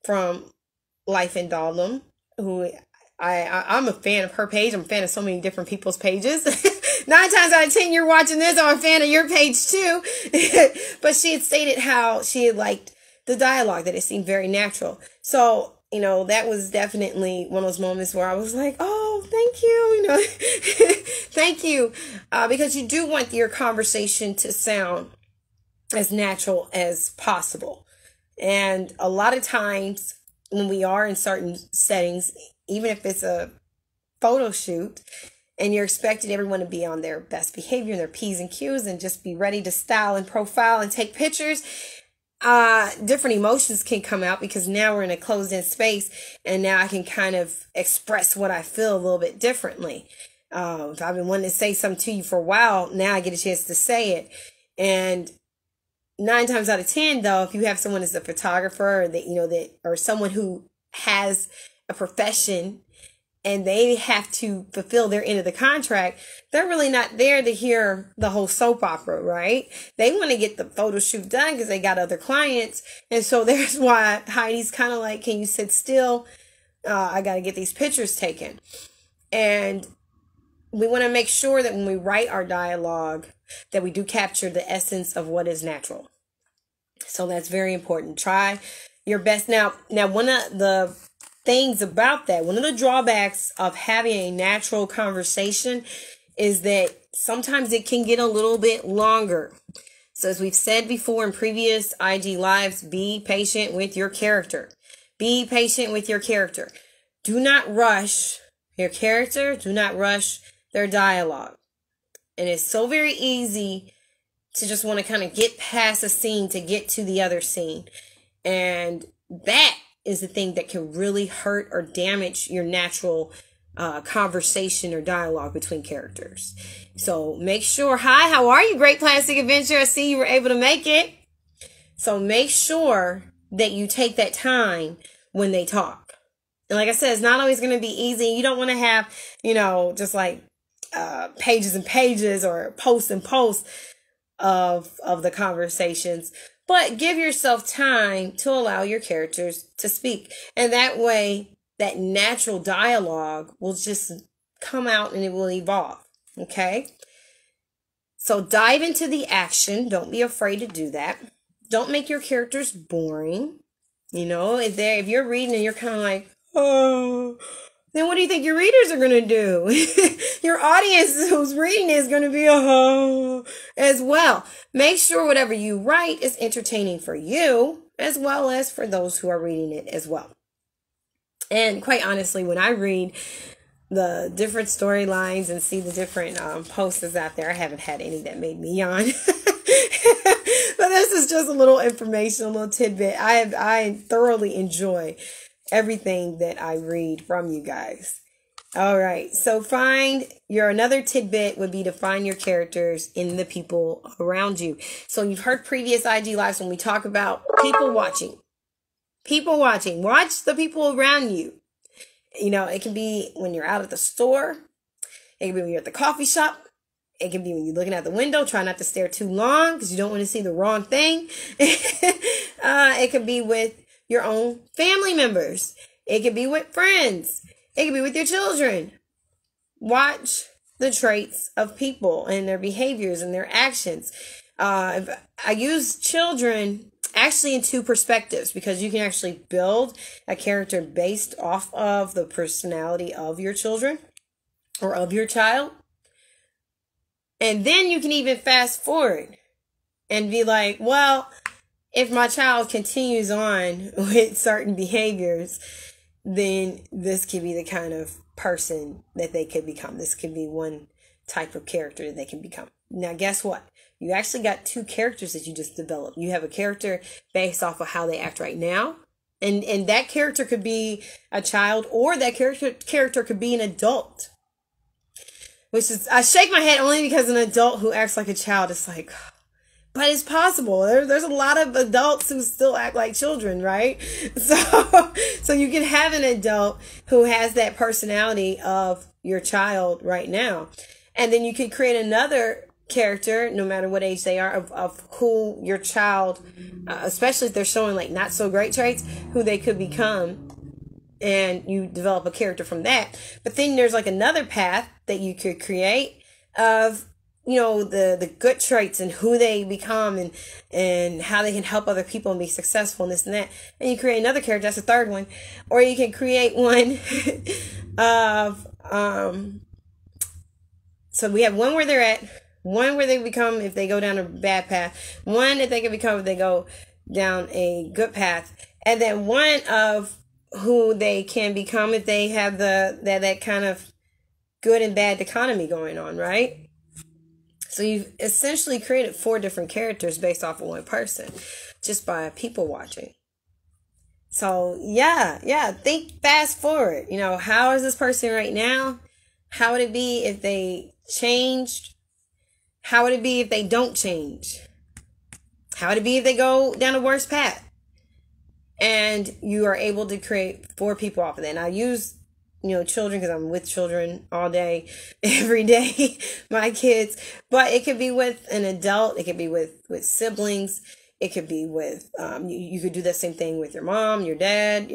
from Life in Dahlem, who I'm a fan of her page. I'm a fan of so many different people's pages. 9 times out of 10, you're watching this, I'm a fan of your page too. But she had stated how she had liked the dialogue, that it seemed very natural. So, you know, that was definitely one of those moments where I was like, oh, thank you, you know, thank you. Because you do want your conversation to sound as natural as possible. And a lot of times when we are in certain settings, even if it's a photo shoot and you're expecting everyone to be on their best behavior and their P's and Q's and just be ready to style and profile and take pictures, different emotions can come out, because now we're in a closed in space and now I can kind of express what I feel a little bit differently. If I've been wanting to say something to you for a while, now I get a chance to say it. And 9 times out of 10, though, if you have someone as a photographer, or that, you know, that, or someone who has a profession and they have to fulfill their end of the contract, they're really not there to hear the whole soap opera, right? They want to get the photo shoot done because they got other clients. And so there's why Heidi's kind of like, can you sit still? I got to get these pictures taken. And we want to make sure that when we write our dialogue, that we do capture the essence of what is natural. So that's very important. Try your best. Now, one of the things about that, one of the drawbacks of having a natural conversation is that sometimes it can get a little bit longer. So as we've said before in previous IG lives, be patient with your character. Be patient with your character. Do not rush your character. Do not rush their dialogue. And it's so very easy to just want to kind of get past a scene to get to the other scene. And that is the thing that can really hurt or damage your natural conversation or dialogue between characters. So make sure, hi, how are you, Great Plastic Adventure? I see you were able to make it. So make sure that you take that time when they talk. And like I said, it's not always going to be easy. You don't want to have, you know, just like pages and pages or posts and posts of the conversations, but give yourself time to allow your characters to speak. And that way, that natural dialogue will just come out and it will evolve. Okay. So dive into the action. Don't be afraid to do that. Don't make your characters boring. You know, if you're reading and you're kind of like, oh, then what do you think your readers are going to do? Your audience who's reading is going to be as well. Make sure whatever you write is entertaining for you as well as for those who are reading it as well. And quite honestly, when I read the different storylines and see the different posters out there, I haven't had any that made me yawn. But this is just a little information, a little tidbit. I thoroughly enjoy everything that I read from you guys. All right. So another tidbit would be to find your characters in the people around you. So you've heard previous IG lives when we talk about people watching. People watching. Watch the people around you. You know, it can be when you're out at the store. It can be when you're at the coffee shop. It can be when you're looking out the window. Try not to stare too long because you don't want to see the wrong thing. It could be with your own family members. It could be with friends. It could be with your children. Watch the traits of people and their behaviors and their actions. I use children actually in 2 perspectives, because you can actually build a character based off of the personality of your children or of your child. And then you can even fast forward and be like, well, if my child continues on with certain behaviors, then this could be the kind of person that they could become. This could be one type of character that they can become. Now, guess what? You actually got 2 characters that you just developed. You have a character based off of how they act right now. And that character could be a child, or that character could be an adult. which is, I shake my head only because an adult who acts like a child is like, but it's possible. There's a lot of adults who still act like children, right? So you can have an adult who has that personality of your child right now. And then you could create another character, no matter what age they are, of who your child, especially if they're showing like not so great traits, who they could become. And you develop a character from that. But then there's like another path that you could create of, you know, the good traits and who they become and how they can help other people and be successful and this and that. And you create another character, that's the third one. Or you can create one of, so we have one where they're at, one where they become if they go down a bad path, one that they can become if they go down a good path, and then one of who they can become if they have that kind of good and bad dichotomy going on, right? So you've essentially created 4 different characters based off of one person just by people watching. So yeah, think fast forward. You know, how is this person right now? How would it be if they changed? How would it be if they don't change? How would it be if they go down a worse path? And you are able to create 4 people off of that. And I use, you know, children because I'm with children all day, every day, my kids. But it could be with an adult. It could be with siblings. It could be with, you could do the same thing with your mom, your dad,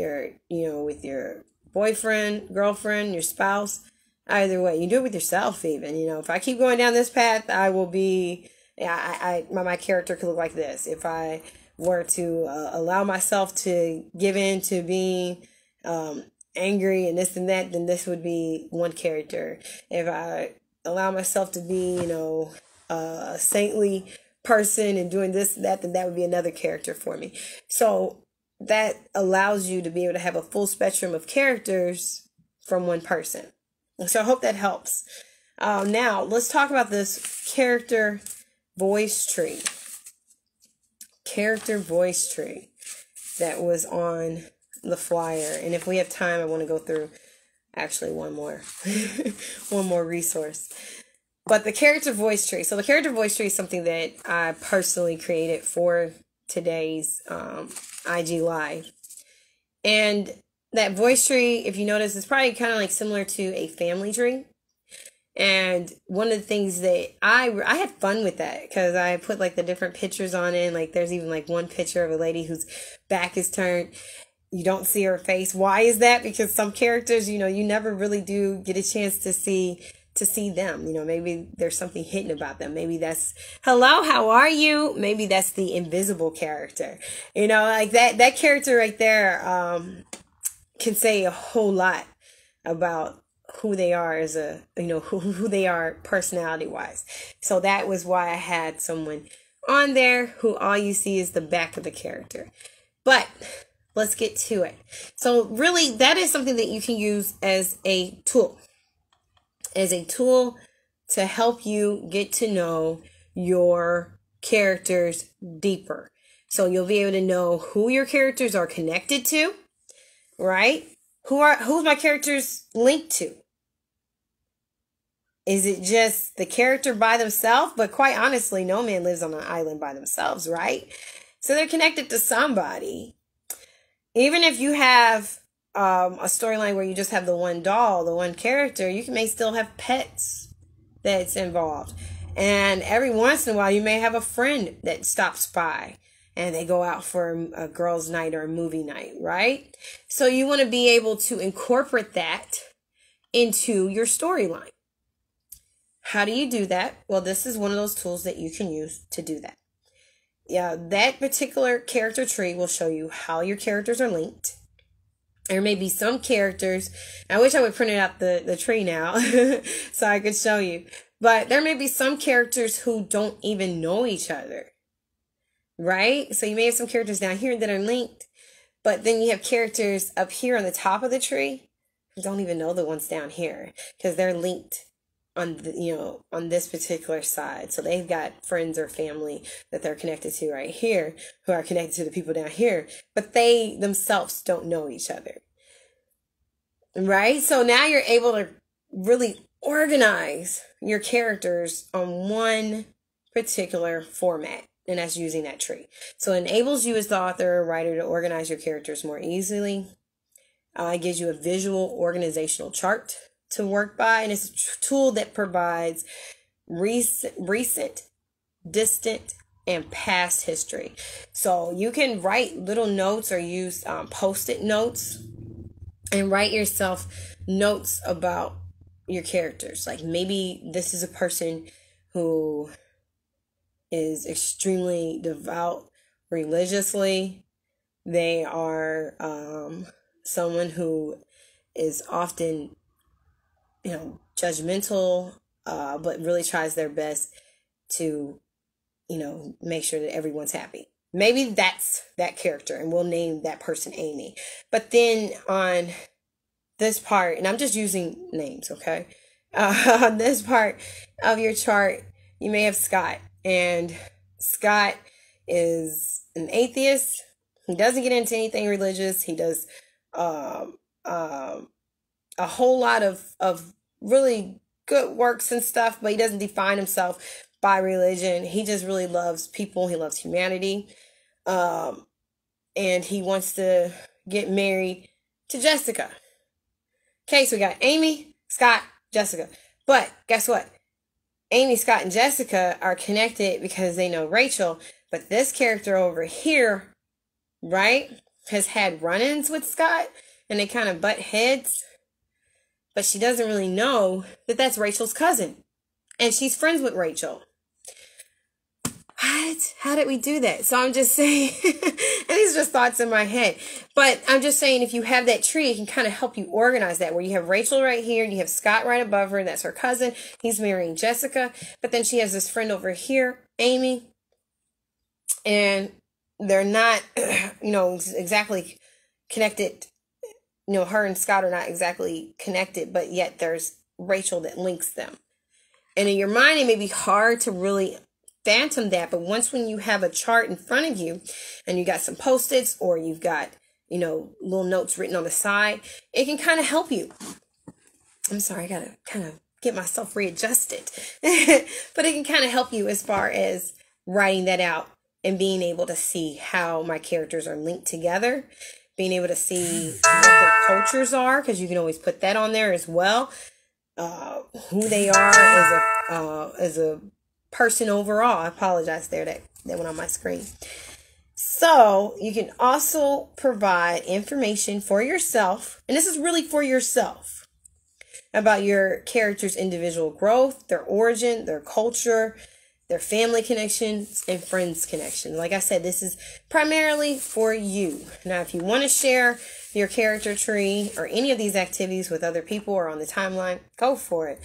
with your boyfriend, girlfriend, your spouse. Either way, you do it with yourself even. You know, if I keep going down this path, I will be, my character could look like this. If I were to allow myself to give in to being angry and this and that, then this would be one character. If I allow myself to be, you know, a saintly person and doing this and that, then that would be another character for me. So that allows you to be able to have a full spectrum of characters from one person. So I hope that helps. Now let's talk about this character voice tree. Character voice tree that was on the flyer. And if we have time, I want to go through actually one more resource. But the character voice tree. So the character voice tree is something that I personally created for today's IG Live. And that voice tree, if you notice, is probably kind of like similar to a family tree. And one of the things that I had fun with that because I put like the different pictures on it. Like there's even like one picture of a lady whose back is turned. You don't see her face. Why is that? Because some characters, you know, you never really do get a chance to see them. You know, maybe there's something hidden about them. Maybe that's, hello, how are you? Maybe that's the invisible character. You know, like that character right there can say a whole lot about who they are as a, you know, who they are personality wise. So that was why I had someone on there who all you see is the back of the character. But let's get to it. So really that is something that you can use as a tool. As a tool to help you get to know your characters deeper. So you'll be able to know who your characters are connected to, right? Who's my characters linked to? Is it just the character by themselves? But quite honestly, no man lives on an island by themselves, right? So they're connected to somebody. Even if you have a storyline where you just have the one doll, the one character, you may still have pets that's involved. And every once in a while, you may have a friend that stops by and they go out for a girls' night or a movie night, right? So you want to be able to incorporate that into your storyline. How do you do that? Well, this is one of those tools that you can use to do that. Yeah, that particular character tree will show you how your characters are linked. There may be some characters, I wish I would print out the tree now so I could show you. But there may be some characters who don't even know each other, right? So you may have some characters down here that are linked, but then you have characters up here on the top of the tree who don't even know the ones down here because they're linked on on this particular side. So they've got friends or family that they're connected to right here who are connected to the people down here, but they themselves don't know each other. Right? So now you're able to really organize your characters on one particular format, and that's using that tree. So it enables you as the author or writer to organize your characters more easily. It gives you a visual organizational chart to work by, and it's a tool that provides recent, distant, and past history. So you can write little notes or use post-it notes and write yourself notes about your characters. Like maybe this is a person who is extremely devout religiously. They are someone who is often, judgmental, but really tries their best to, make sure that everyone's happy. Maybe that's that character, and we'll name that person Amy. But then on this part, and I'm just using names, okay? On this part of your chart, you may have Scott. And Scott is an atheist. He doesn't get into anything religious. He does a whole lot of really good works and stuff, but he doesn't define himself by religion. He just really loves people. He loves humanity. And he wants to get married to Jessica. Okay, so we got Amy, Scott, Jessica. But guess what? Amy, Scott, and Jessica are connected because they know Rachel. But this character over here, right, has had run-ins with Scott, and they kind of butt heads. But she doesn't really know that that's Rachel's cousin. And she's friends with Rachel. What? How did we do that? So I'm just saying, and these are just thoughts in my head. But I'm just saying, if you have that tree, it can kind of help you organize that, where you have Rachel right here, you have Scott right above her, that's her cousin. He's marrying Jessica. But then she has this friend over here, Amy. And they're not, exactly connected. Her and Scott are not exactly connected, but yet there's Rachel that links them. And in your mind, it may be hard to really phantom that, but when you have a chart in front of you and you got some post-its or you've got, little notes written on the side, it can kind of help you. I'm sorry, I got to kind of get myself readjusted. But it can kind of help you as far as writing that out and being able to see how my characters are linked together, being able to see what their cultures are, because you can always put that on there as well. Who they are as a person overall. I apologize there, that went on my screen. So you can also provide information for yourself, and this is really for yourself, about your character's individual growth, their origin, their culture, their family connections, and friends connections. Like I said, this is primarily for you. Now, if you want to share your character tree or any of these activities with other people or on the timeline, go for it.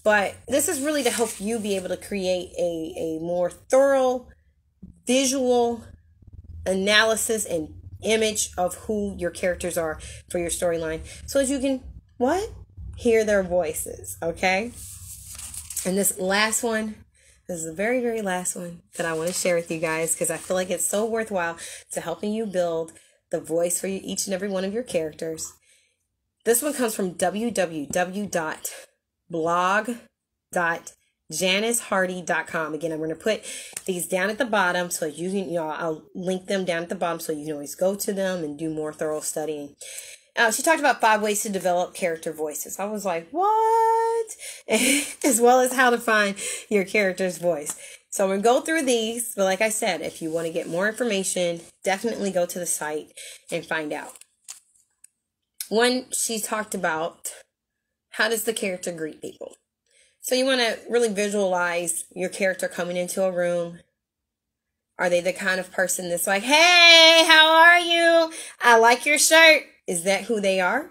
But this is really to help you be able to create a more thorough visual analysis and image of who your characters are for your storyline, so that you can, hear their voices, okay? And this last one, this is the very, very last one that I want to share with you guys, because I feel like it's so worthwhile to helping you build the voice for each and every one of your characters. This one comes from www.blog.janicehardy.com. Again, I'm going to put these down at the bottom so you can, I'll link them down at the bottom so you can always go to them and do more thorough studying. She talked about 5 ways to develop character voices. I was like, what? As well as how to find your character's voice. So I'm going to go through these. But like I said, if you want to get more information, definitely go to the site and find out. One, she talked about, how does the character greet people? So you want to really visualize your character coming into a room. Are they the kind of person that's like, hey, how are you? I like your shirt. Is that who they are?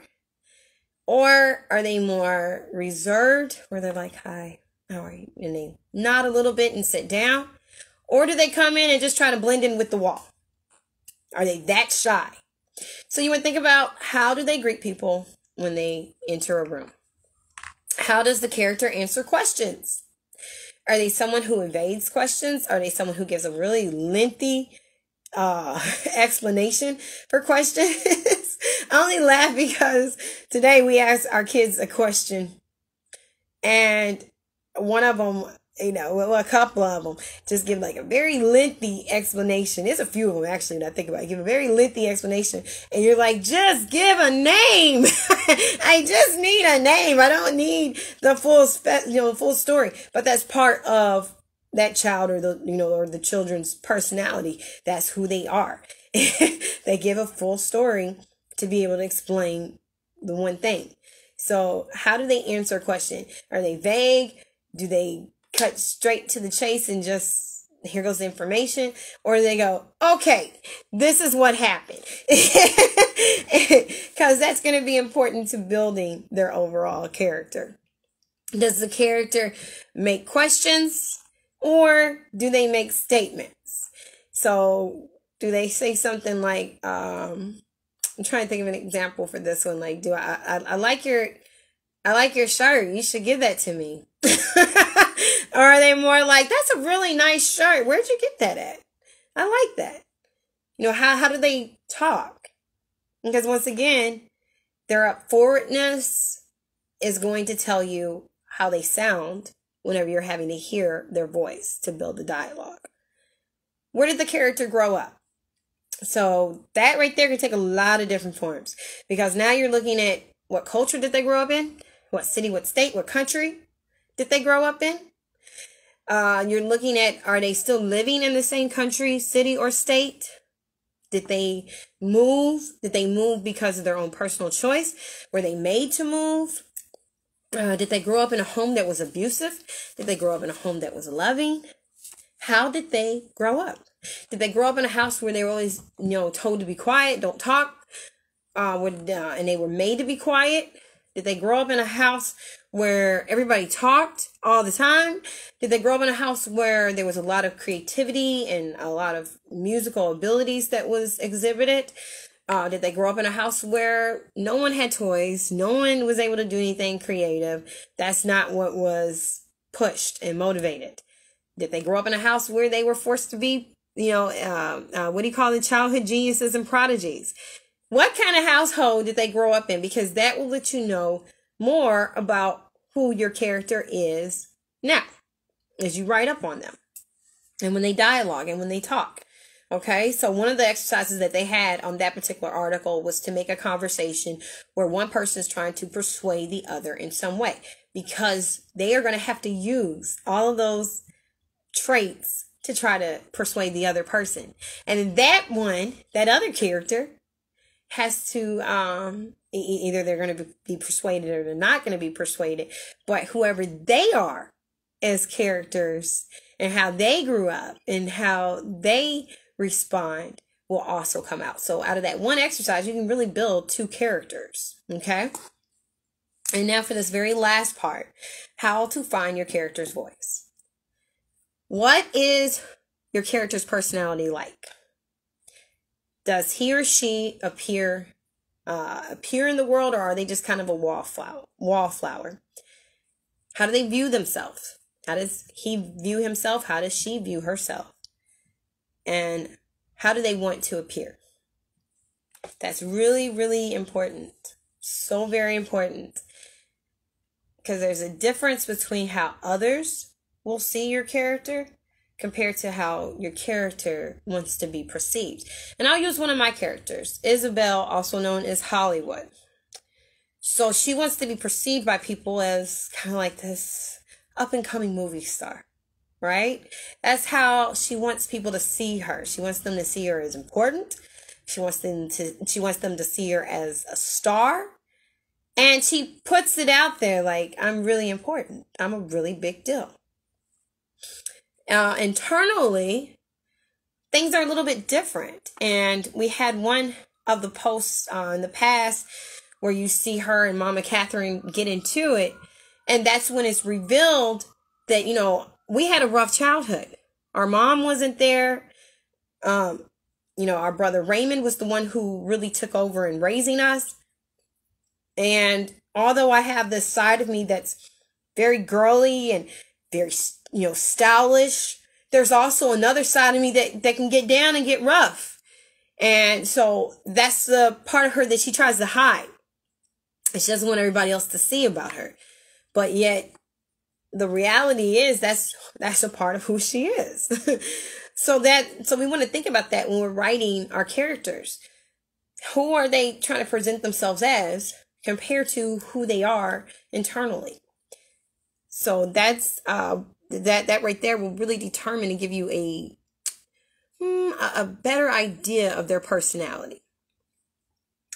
Or are they more reserved, where they're like, hi, how are you? And they nod a little bit and sit down. Or do they come in and just try to blend in with the wall? Are they that shy? So you would think about, how do they greet people when they enter a room? How does the character answer questions? Are they someone who evades questions? Are they someone who gives a really lengthy explanation for questions? I only laugh because today we asked our kids a question, And one of them, well, a couple of them just give like a very lengthy explanation. There's a few of them actually that I think about it. Give a very lengthy explanation, and you're like, just give a name. I just need a name. I don't need the full story. But that's part of that child or the children's personality. That's who they are. They give a full story to be able to explain the one thing. So how do they answer a question? Are they vague? Do they cut straight to the chase and just, here goes the information? Or do they go, okay, this is what happened? Because that's going to be important to building their overall character. Does the character make questions or do they make statements? So do they say something like, I'm trying to think of an example for this one. Like, I like your shirt. You should give that to me. Or are they more like, that's a really nice shirt. Where'd you get that at? I like that. How do they talk? Because once again, their up forwardness is going to tell you how they sound whenever you're having to hear their voice to build the dialogue. Where did the character grow up? So that right there can take a lot of different forms, because now you're looking at what culture did they grow up in? What city, what state, what country did they grow up in? You're looking at, are they still living in the same country, city, or state? Did they move? Did they move because of their own personal choice? Were they made to move? Did they grow up in a home that was abusive? Did they grow up in a home that was loving? How did they grow up? Did they grow up in a house where they were always, told to be quiet, don't talk, and they were made to be quiet? Did they grow up in a house where everybody talked all the time? Did they grow up in a house where there was a lot of creativity and a lot of musical abilities that was exhibited? Did they grow up in a house where no one had toys? No one was able to do anything creative? That's not what was pushed and motivated. Did they grow up in a house where they were forced to be, what do you call it? Childhood geniuses and prodigies? What kind of household did they grow up in? Because that will let you know more about who your character is now, as you write up on them and when they dialogue and when they talk. Okay, so one of the exercises that they had on that particular article was to make a conversation where one person is trying to persuade the other in some way, because they are going to have to use all of those traits to try to persuade the other person. And that other character has to, either they're going to be persuaded or they're not going to be persuaded, but whoever they are as characters and how they grew up and how they respond will also come out. So out of that one exercise, you can really build two characters. Okay. And now for this very last part, how to find your character's voice. What is your character's personality like? Does he or she appear in the world, or are they just kind of a wallflower? How do they view themselves? How does he view himself? How does she view herself? And how do they want to appear? That's really, really important. So very important. Because there's a difference between how others will see your character compared to how your character wants to be perceived. And I'll use one of my characters, Isabel, also known as Hollywood. So she wants to be perceived by people as kind of like this up-and-coming movie star, right? That's how she wants people to see her. She wants them to see her as important. She wants them to see her as a star. And she puts it out there like, I'm really important. I'm a really big deal. Internally, things are a little bit different. And we had one of the posts in the past where you see her and Mama Catherine get into it. And that's when it's revealed that, we had a rough childhood. Our mom wasn't there. Our brother Raymond was the one who really took over in raising us. And although I have this side of me that's very girly and very, stylish, there's also another side of me that can get down and get rough. And so that's the part of her that she tries to hide. She doesn't want everybody else to see about her. But yet the reality is that's a part of who she is. So we want to think about that when we're writing our characters. Who are they trying to present themselves as compared to who they are internally? So that's that right there will really determine and give you a better idea of their personality.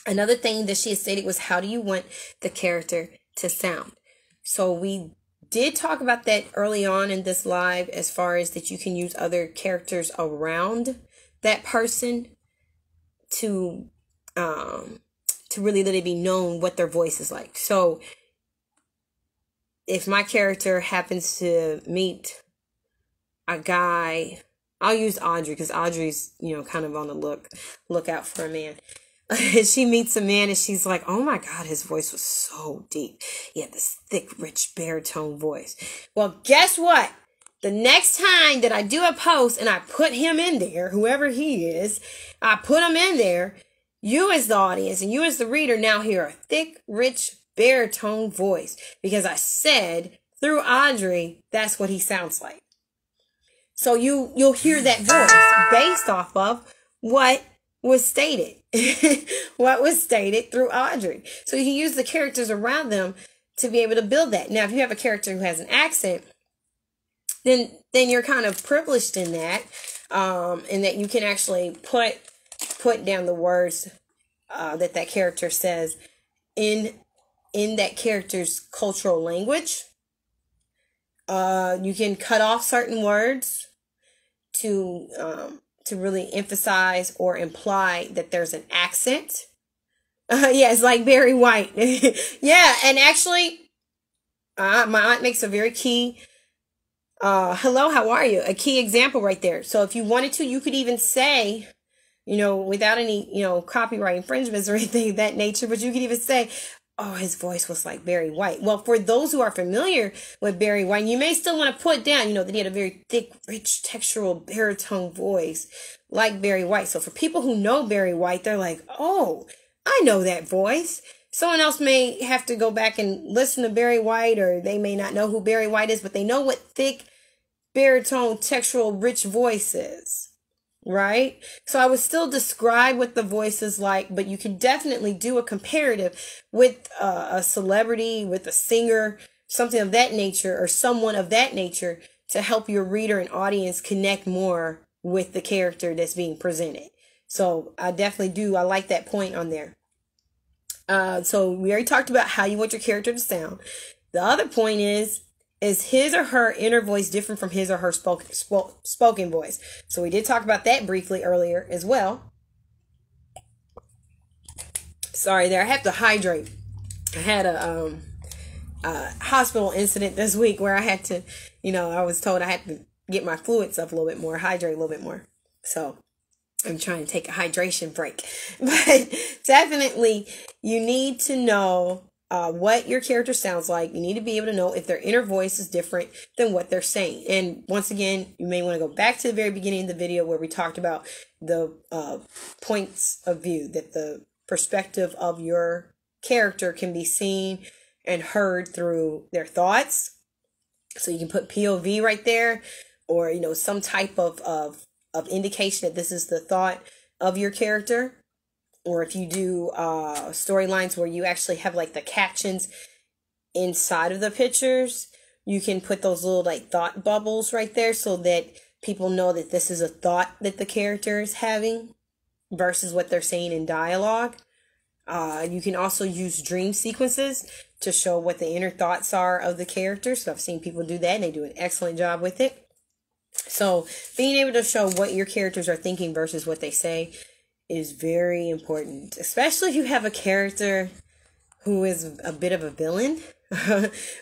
Another thing that she had stated was, how do you want the character to sound? So we did talk about that early on in this live, as far as that you can use other characters around that person to really let it be known what their voice is like. So if my character happens to meet a guy, I'll use Audrey, because Audrey's, kind of on the lookout for a man. She meets a man and she's like, oh my God, his voice was so deep. He had this thick, rich, baritone voice. Well, guess what? The next time that I do a post and I put him in there, whoever he is, I put him in there, you as the audience and you as the reader now hear a thick, rich, baritone voice, because I said through Audrey, that's what he sounds like. So you'll hear that voice based off of what was stated. What was stated through Audrey. So you can use the characters around them to be able to build that. Now, if you have a character who has an accent, then you're kind of privileged in that, in that you can actually put down the words that character says in that character's cultural language. You can cut off certain words to really emphasize or imply that there's an accent. Yeah, it's like Barry White. Yeah, and actually, my aunt makes a very key, hello, how are you? A key example right there. So if you wanted to, you could even say, without any, copyright infringements or anything of that nature, but you could even say, oh, his voice was like Barry White. Well, for those who are familiar with Barry White, you may still want to put down, that he had a very thick, rich, textural, baritone voice like Barry White. So for people who know Barry White, they're like, oh, I know that voice. Someone else may have to go back and listen to Barry White, or they may not know who Barry White is, but they know what thick, baritone, textural, rich voice is. Right? So I would still describe what the voice is like, but you can definitely do a comparative with a celebrity, with a singer, something of that nature, or someone of that nature, to help your reader and audience connect more with the character that's being presented. So I definitely do. I like that point on there. So we already talked about how you want your character to sound. The other point is his or her inner voice different from his or her spoken voice? So we did talk about that briefly earlier as well. Sorry there, I have to hydrate. I had a hospital incident this week where I had to, I was told I had to get my fluids up a little bit more, hydrate a little bit more. So I'm trying to take a hydration break. But definitely you need to know what your character sounds like. You need to be able to know if their inner voice is different than what they're saying. And once again, you may want to go back to the very beginning of the video where we talked about the points of view, that the perspective of your character can be seen and heard through their thoughts. So you can put POV right there, or some type of indication that this is the thought of your character. Or if you do storylines where you actually have like the captions inside of the pictures, you can put those little like thought bubbles right there so that people know that this is a thought that the character is having versus what they're saying in dialogue. You can also use dream sequences to show what the inner thoughts are of the character. So I've seen people do that and they do an excellent job with it. So being able to show what your characters are thinking versus what they say is very important, especially if you have a character who is a bit of a villain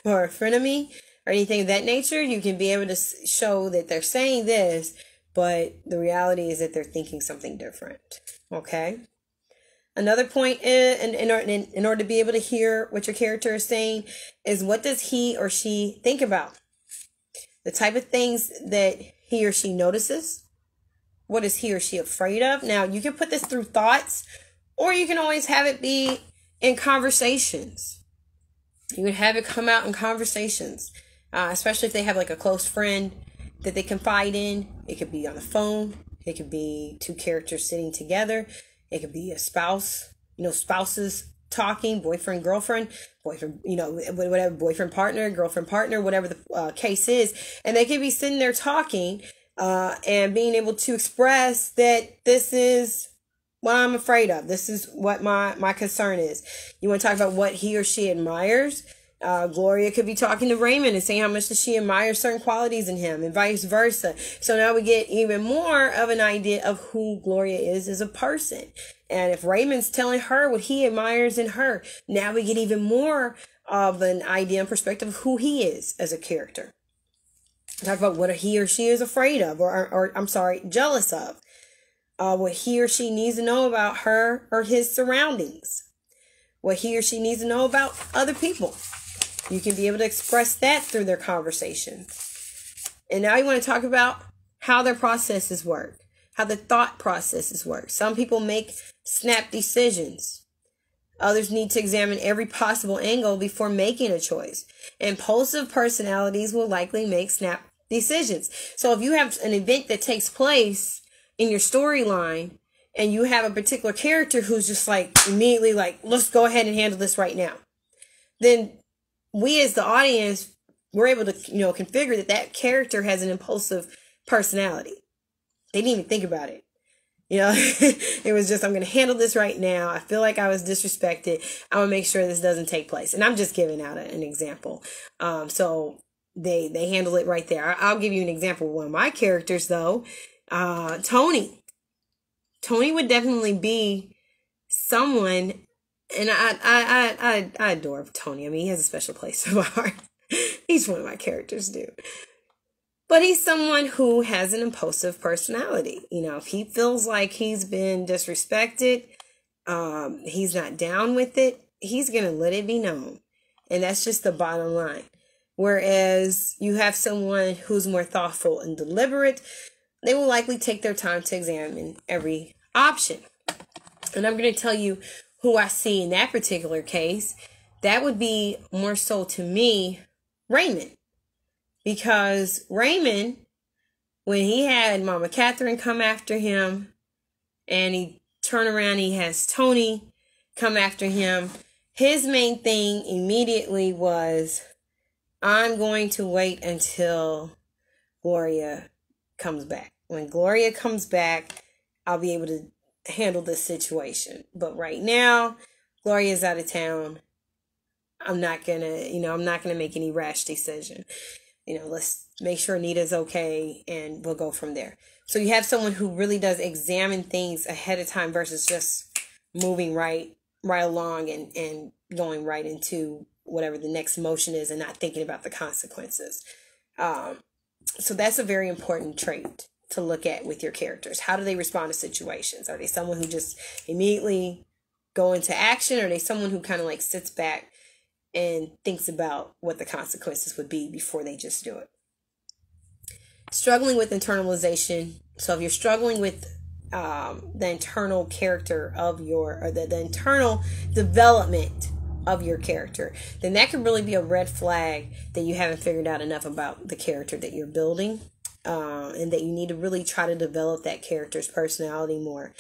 or a frenemy or anything of that nature. You can be able to show that they're saying this, but the reality is that they're thinking something different. Okay. Another point in order to be able to hear what your character is saying is, what does he or she think about? The type of things that he or she notices. What is he or she afraid of? Now, you can put this through thoughts, or you can always have it be in conversations. You can have it come out in conversations. especially if they have like a close friend that they confide in. It could be on the phone. It could be two characters sitting together. It could be a spouse, spouses talking, boyfriend, girlfriend, boyfriend, whatever, boyfriend, partner, girlfriend, partner, whatever the case is. And they could be sitting there talking and being able to express that this is what I'm afraid of. This is what my concern is. You want to talk about what he or she admires. Gloria could be talking to Raymond and saying how much does she admire certain qualities in him, and vice versa. So now we get even more of an idea of who Gloria is as a person. And if Raymond's telling her what he admires in her, now we get even more of an idea and perspective of who he is as a character. Talk about what he or she is afraid of, or I'm sorry, jealous of. What he or she needs to know about her or his surroundings. What he or she needs to know about other people. You can be able to express that through their conversation. And now you want to talk about how their processes work, how the thought processes work. Some people make snap decisions. Others need to examine every possible angle before making a choice. Impulsive personalities will likely make snap decisions. So if you have an event that takes place in your storyline and you have a particular character who's just like immediately like, let's go ahead and handle this right now, then we as the audience, we're able to, configure that character has an impulsive personality. They didn't even think about it. It was just, I'm going to handle this right now. I feel like I was disrespected. I want to make sure this doesn't take place. And I'm just giving out an example. So they handle it right there. I'll give you an example of one of my characters though. Tony would definitely be someone, and I adore Tony. I mean, he has a special place in my heart. He's one of my characters, dude. But he's someone who has an impulsive personality. If he feels like he's been disrespected, he's not down with it, he's going to let it be known. And that's just the bottom line. Whereas you have someone who's more thoughtful and deliberate, they will likely take their time to examine every option. And I'm going to tell you who I see in that particular case. That would be more so to me, Raymond. Because Raymond, when he had Mama Catherine come after him, and he turned around, he has Tony come after him, his main thing immediately was, I'm going to wait until Gloria comes back. When Gloria comes back, I'll be able to handle this situation. But right now, Gloria's out of town. I'm not gonna make any rash decision. Let's make sure Anita's okay and we'll go from there. So you have someone who really does examine things ahead of time versus just moving right along and going right into whatever the next motion is and not thinking about the consequences. So that's a very important trait to look at with your characters. How do they respond to situations? Are they someone who just immediately go into action? Or are they someone who kind of like sits back and thinks about what the consequences would be before they just do it? Struggling with internalization. So if you're struggling with the internal character of the internal development of your character, then that could really be a red flag that you haven't figured out enough about the character that you're building, and that you need to really try to develop that character's personality more.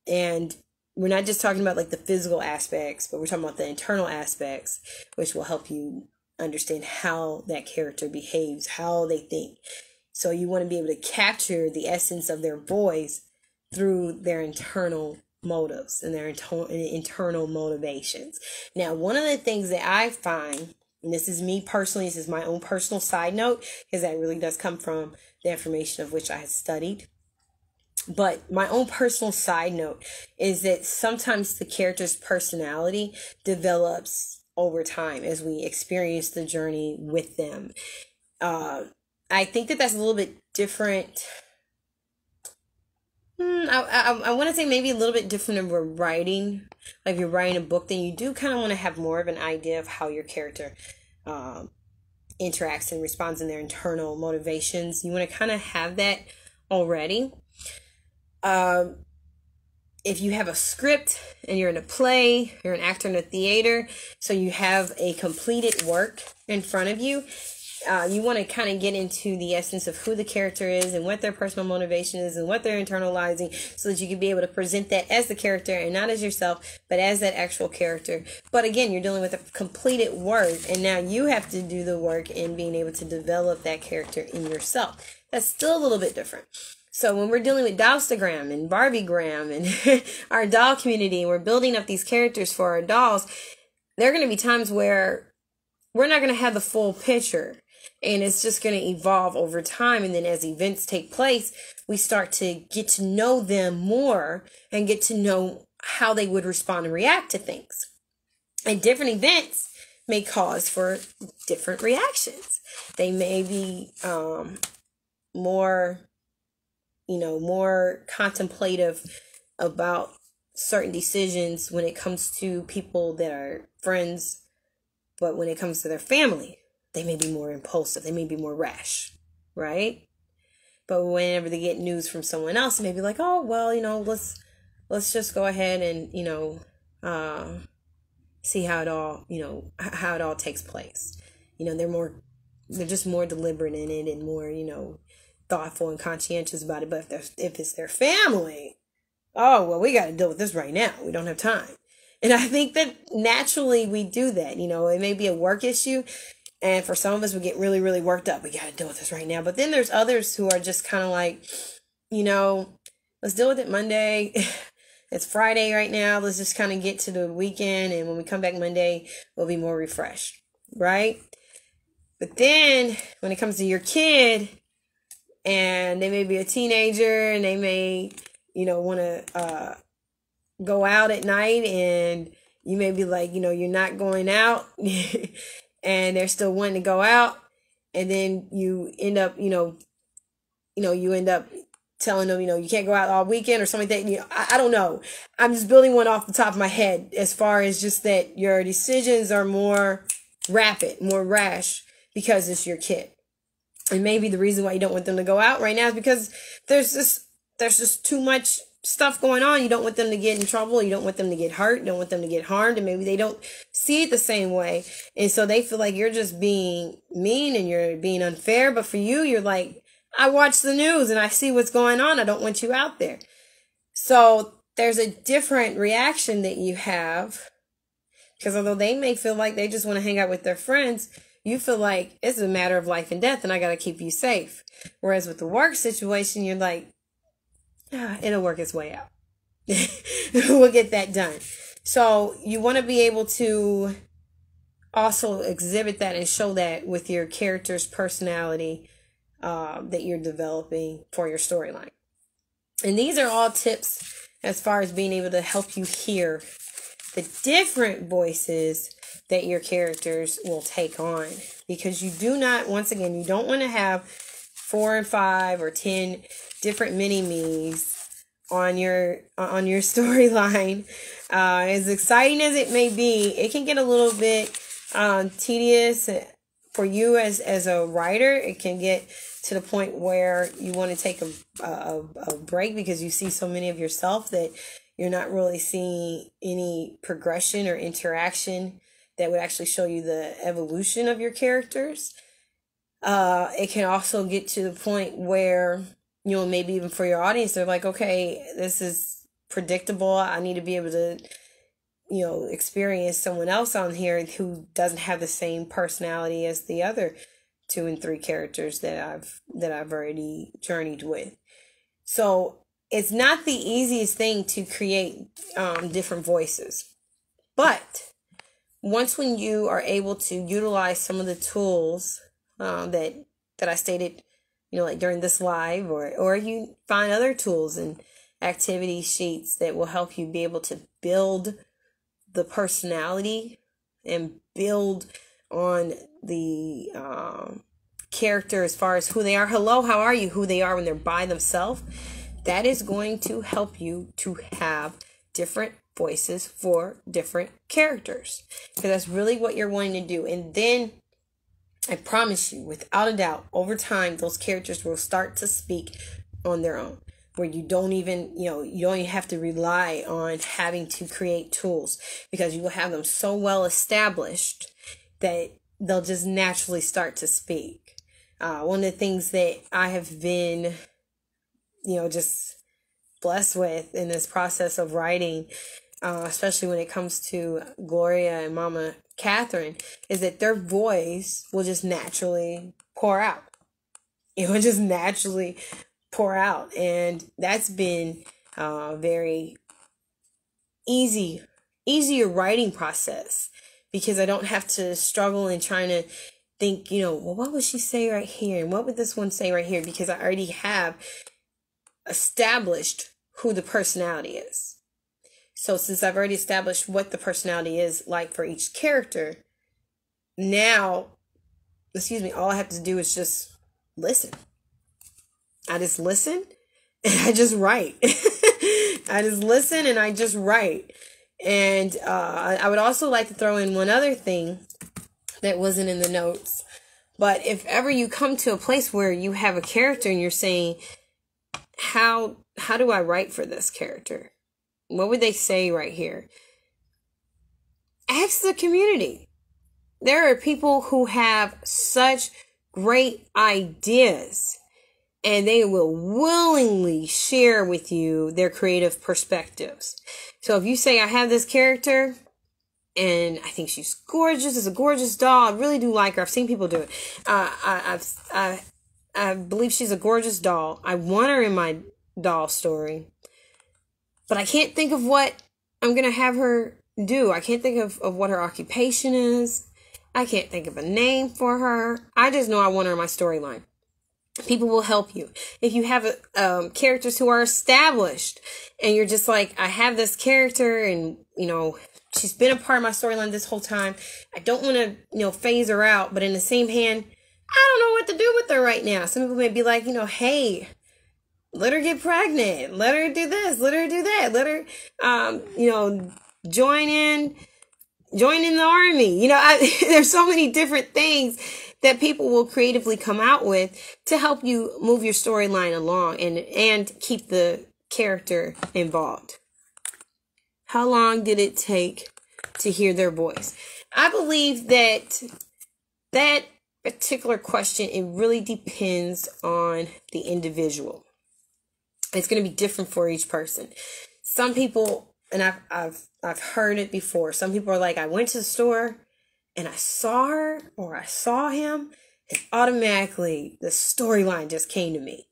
And we're not just talking about like the physical aspects, but we're talking about the internal aspects, which will help you understand how that character behaves, how they think. So you want to be able to capture the essence of their voice through their internal motives and their internal motivations. Now, one of the things that I find, and this is me personally, this is my own personal side note, because that really does come from the information of which I had studied. But my own personal side note is that sometimes the character's personality develops over time as we experience the journey with them. I think that that's a little bit different. I want to say maybe a little bit different if we're writing. Like if you're writing a book, then you do kind of want to have more of an idea of how your character interacts and responds in their internal motivations. You want to kind of have that already. If you have a script and you're in a play, you're an actor in a theater, so you have a completed work in front of you, you want to kind of get into the essence of who the character is and what their personal motivation is and what they're internalizing, so that you can be able to present that as the character and not as yourself, but as that actual character. But again, you're dealing with a completed work, and now you have to do the work in being able to develop that character in yourself. That's still a little bit different. So when we're dealing with Dollstagram and Barbiegram and our doll community, and we're building up these characters for our dolls, there are going to be times where we're not going to have the full picture, and it's just going to evolve over time. And then as events take place, we start to get to know them more and get to know how they would respond and react to things. And different events may cause for different reactions. They may be more contemplative about certain decisions when it comes to people that are friends, but when it comes to their family, they may be more impulsive, they may be more rash, right? But whenever they get news from someone else, they may be like, oh, well, let's just go ahead and, see how it all takes place. They're just more deliberate in it and more, thoughtful and conscientious about it. But if it's their family, oh, well, we got to deal with this right now. We don't have time. And I think that naturally we do that. It may be a work issue. And for some of us, we get really, really worked up. We got to deal with this right now. But then there's others who are just kind of like, let's deal with it Monday. It's Friday right now. Let's just kind of get to the weekend. And when we come back Monday, we'll be more refreshed. Right? But then when it comes to your kid, and they may be a teenager, and they may, want to go out at night, and you may be like, you're not going out, and they're still wanting to go out, and then you end up, you end up telling them, you can't go out all weekend or something like that. I don't know. I'm just building one off the top of my head, as far as just that your decisions are more rapid, more rash, because it's your kid. And maybe the reason why you don't want them to go out right now is because there's just too much stuff going on. You don't want them to get in trouble. You don't want them to get hurt. You don't want them to get harmed. And maybe they don't see it the same way. And so they feel like you're just being mean and you're being unfair. But for you, you're like, I watch the news and I see what's going on. I don't want you out there. So there's a different reaction that you have, because although they may feel like they just want to hang out with their friends, you feel like it's a matter of life and death and I got to keep you safe. Whereas with the work situation, you're like, it'll work its way out. We'll get that done. So you want to be able to also exhibit that and show that with your character's personality that you're developing for your storyline. And these are all tips as far as being able to help you hear the different voices that your characters will take on, because you do not, once again, you don't want to have 4 and 5 or 10 different mini-me's on your storyline. As exciting as it may be, it can get a little bit tedious for you as a writer. It can get to the point where you want to take a break because you see so many of yourself that you're not really seeing any progression or interaction that would actually show you the evolution of your characters. It can also get to the point where, maybe even for your audience, they're like, okay, this is predictable. I need to be able to, experience someone else on here who doesn't have the same personality as the other 2 and 3 characters that I've already journeyed with. So it's not the easiest thing to create different voices, but when you are able to utilize some of the tools that I stated, like during this live, or you find other tools and activity sheets that will help you be able to build the personality and build on the character as far as who they are. Hello, how are you? Who they are when they're by themselves. That is going to help you to have different voices for different characters, because that's really what you're wanting to do. And then I promise you, without a doubt, over time, those characters will start to speak on their own, where you don't even have to rely on having to create tools, because you will have them so well established that they'll just naturally start to speak. One of the things that I have been, just blessed with in this process of writing, especially when it comes to Gloria and Mama Catherine, is that their voice will just naturally pour out. It will just naturally pour out. And that's been very easier writing process, because I don't have to struggle in trying to think, well, what would she say right here? And what would this one say right here? Because I already have established who the personality is. So since I've already established what the personality is like for each character, now, all I have to do is just listen. I just listen and I just write. I just listen and I just write. And I would also like to throw in one other thing that wasn't in the notes. But if ever you come to a place where you have a character and you're saying, how do I write for this character? What would they say right here? Ask the community. There are people who have such great ideas, and they will willingly share with you their creative perspectives. So if you say, I have this character and I think she's gorgeous, it's a gorgeous doll, I really do like her, I've seen people do it. I believe she's a gorgeous doll. I want her in my doll story, but I can't think of what I'm going to have her do. I can't think of what her occupation is. I can't think of a name for her. I just know I want her in my storyline. People will help you. If you have characters who are established and you're just like, I have this character and, she's been a part of my storyline this whole time. I don't want to, phase her out, but in the same hand, I don't know what to do with her right now. Some people may be like, hey, let her get pregnant. Let her do this. Let her do that. Let her, join in the army. There's so many different things that people will creatively come out with to help you move your storyline along and keep the character involved. How long did it take to hear their voice? I believe that particular question, it really depends on the individual. It's going to be different for each person. Some people, and I've heard it before, some people are like, I went to the store and I saw her or I saw him, and automatically the storyline just came to me.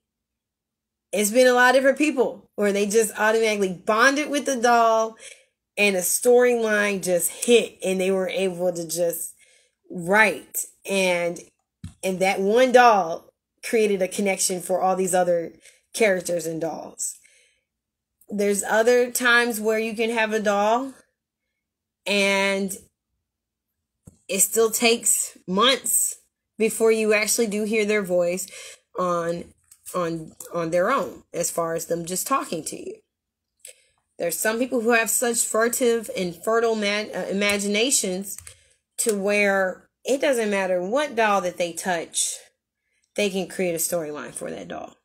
It's been a lot of different people where they just automatically bonded with the doll and a storyline just hit and they were able to just write. And that one doll created a connection for all these other characters and dolls. There's other times where you can have a doll and it still takes months before you actually do hear their voice on their own, as far as them just talking to you. There's some people who have such furtive and fertile imaginations to where it doesn't matter what doll that they touch, they can create a storyline for that doll.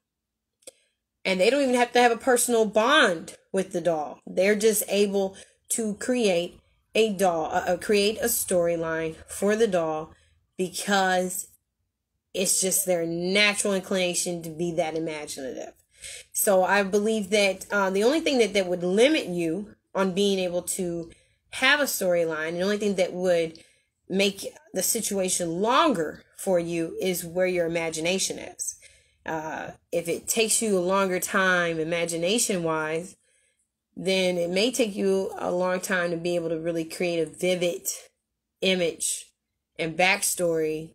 And they don't even have to have a personal bond with the doll. They're just able to create a doll, create a storyline for the doll, because it's just their natural inclination to be that imaginative. So I believe that the only thing that would limit you on being able to have a storyline, the only thing that would make the situation longer for you is where your imagination is. If it takes you a longer time imagination-wise, then it may take you a long time to be able to really create a vivid image and backstory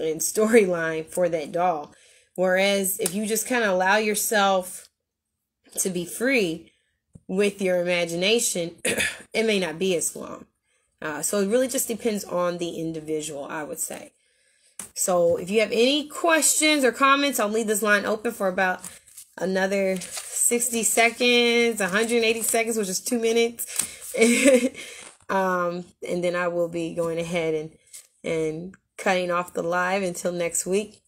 and storyline for that doll. Whereas if you just kind of allow yourself to be free with your imagination, it may not be as long. So it really just depends on the individual, I would say. So if you have any questions or comments, I'll leave this line open for about another 60 seconds, 180 seconds, which is 2 minutes. And then I will be going ahead and cutting off the live until next week.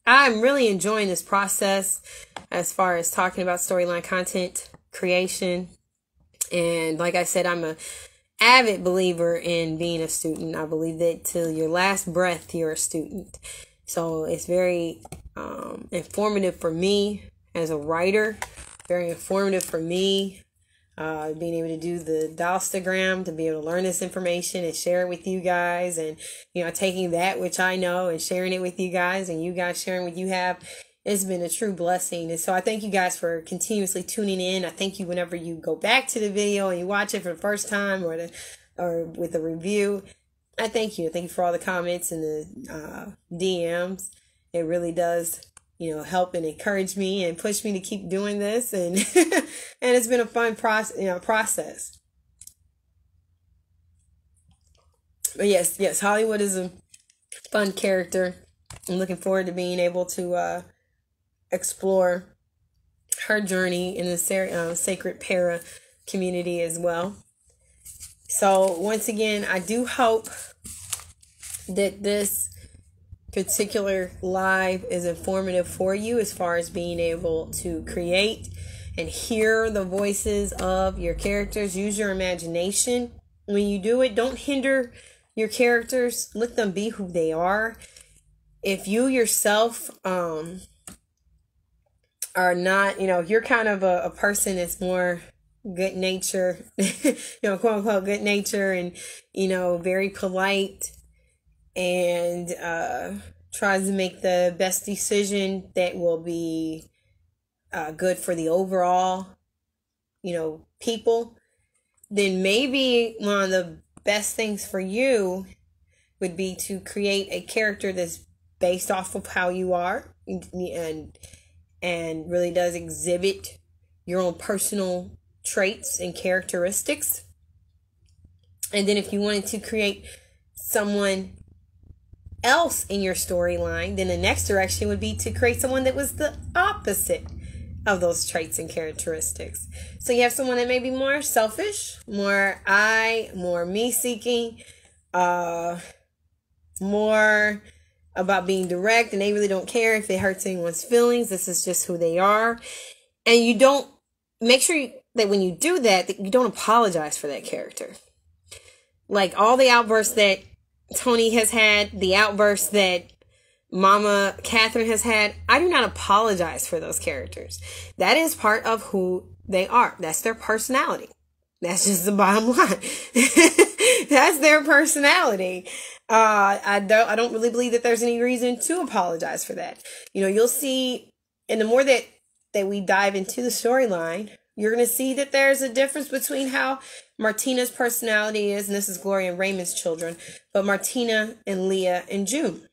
I'm really enjoying this process as far as talking about storyline content creation. And like I said, I'm a avid believer in being a student. I believe that till your last breath, you're a student. So it's very informative for me as a writer, very informative for me, being able to do the Dostogram, to be able to learn this information and share it with you guys, and, you know, taking that which I know and sharing it with you guys, and you guys sharing what you have. It's been a true blessing. And so I thank you guys for continuously tuning in. I thank you whenever you go back to the video and you watch it for the first time, or with a review. I thank you. Thank you for all the comments and the DMs. It really does, you know, help and encourage me and push me to keep doing this. And and it's been a fun process. But yes, Hollywood is a fun character. I'm looking forward to being able to explore her journey in the Sacred Para community as well. So once again, I do hope that this particular live is informative for you as far as being able to create and hear the voices of your characters. Use your imagination when you do it. Don't hinder your characters. Let them be who they are. If you yourself are not, you know, if you're kind of a person that's more good nature, you know, quote unquote good nature, and, you know, very polite, and tries to make the best decision that will be good for the overall, you know, people, then maybe one of the best things for you would be to create a character that's based off of how you are, and really does exhibit your own personal traits and characteristics. And then if you wanted to create someone else in your storyline, then the next direction would be to create someone that was the opposite of those traits and characteristics. So you have someone that may be more selfish, more me-seeking, more about being direct, and they really don't care if it hurts anyone's feelings. This is just who they are. And you don't make sure that when you do that you don't apologize for that character. Like all the outbursts that Tony has had, the outbursts that Mama Catherine has had, I do not apologize for those characters. That is part of who they are. That's their personality. That's just the bottom line. That's their personality. I don't really believe that there's any reason to apologize for that. You know, you'll see, and the more that we dive into the storyline, you're going to see that there's a difference between how Martina's personality is, and this is Gloria and Raymond's children, but Martina and Leah and June.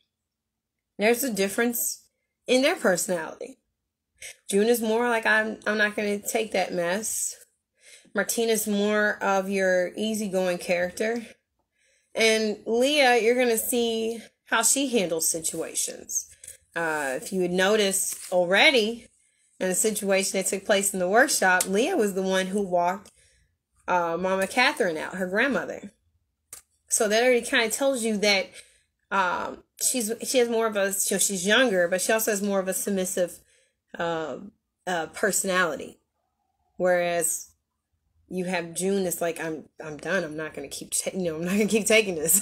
There's a difference in their personality. June is more like, I'm not going to take that mess. Martina's more of your easygoing character. And Leah, you're going to see how she handles situations. If you would notice already in a situation that took place in the workshop, Leah was the one who walked Mama Catherine out, her grandmother. So that already kind of tells you that she has more of a, she's younger, but she also has more of a submissive personality. Whereas you have June that's like, I'm done. I'm not going to keep, I'm not going to keep taking this.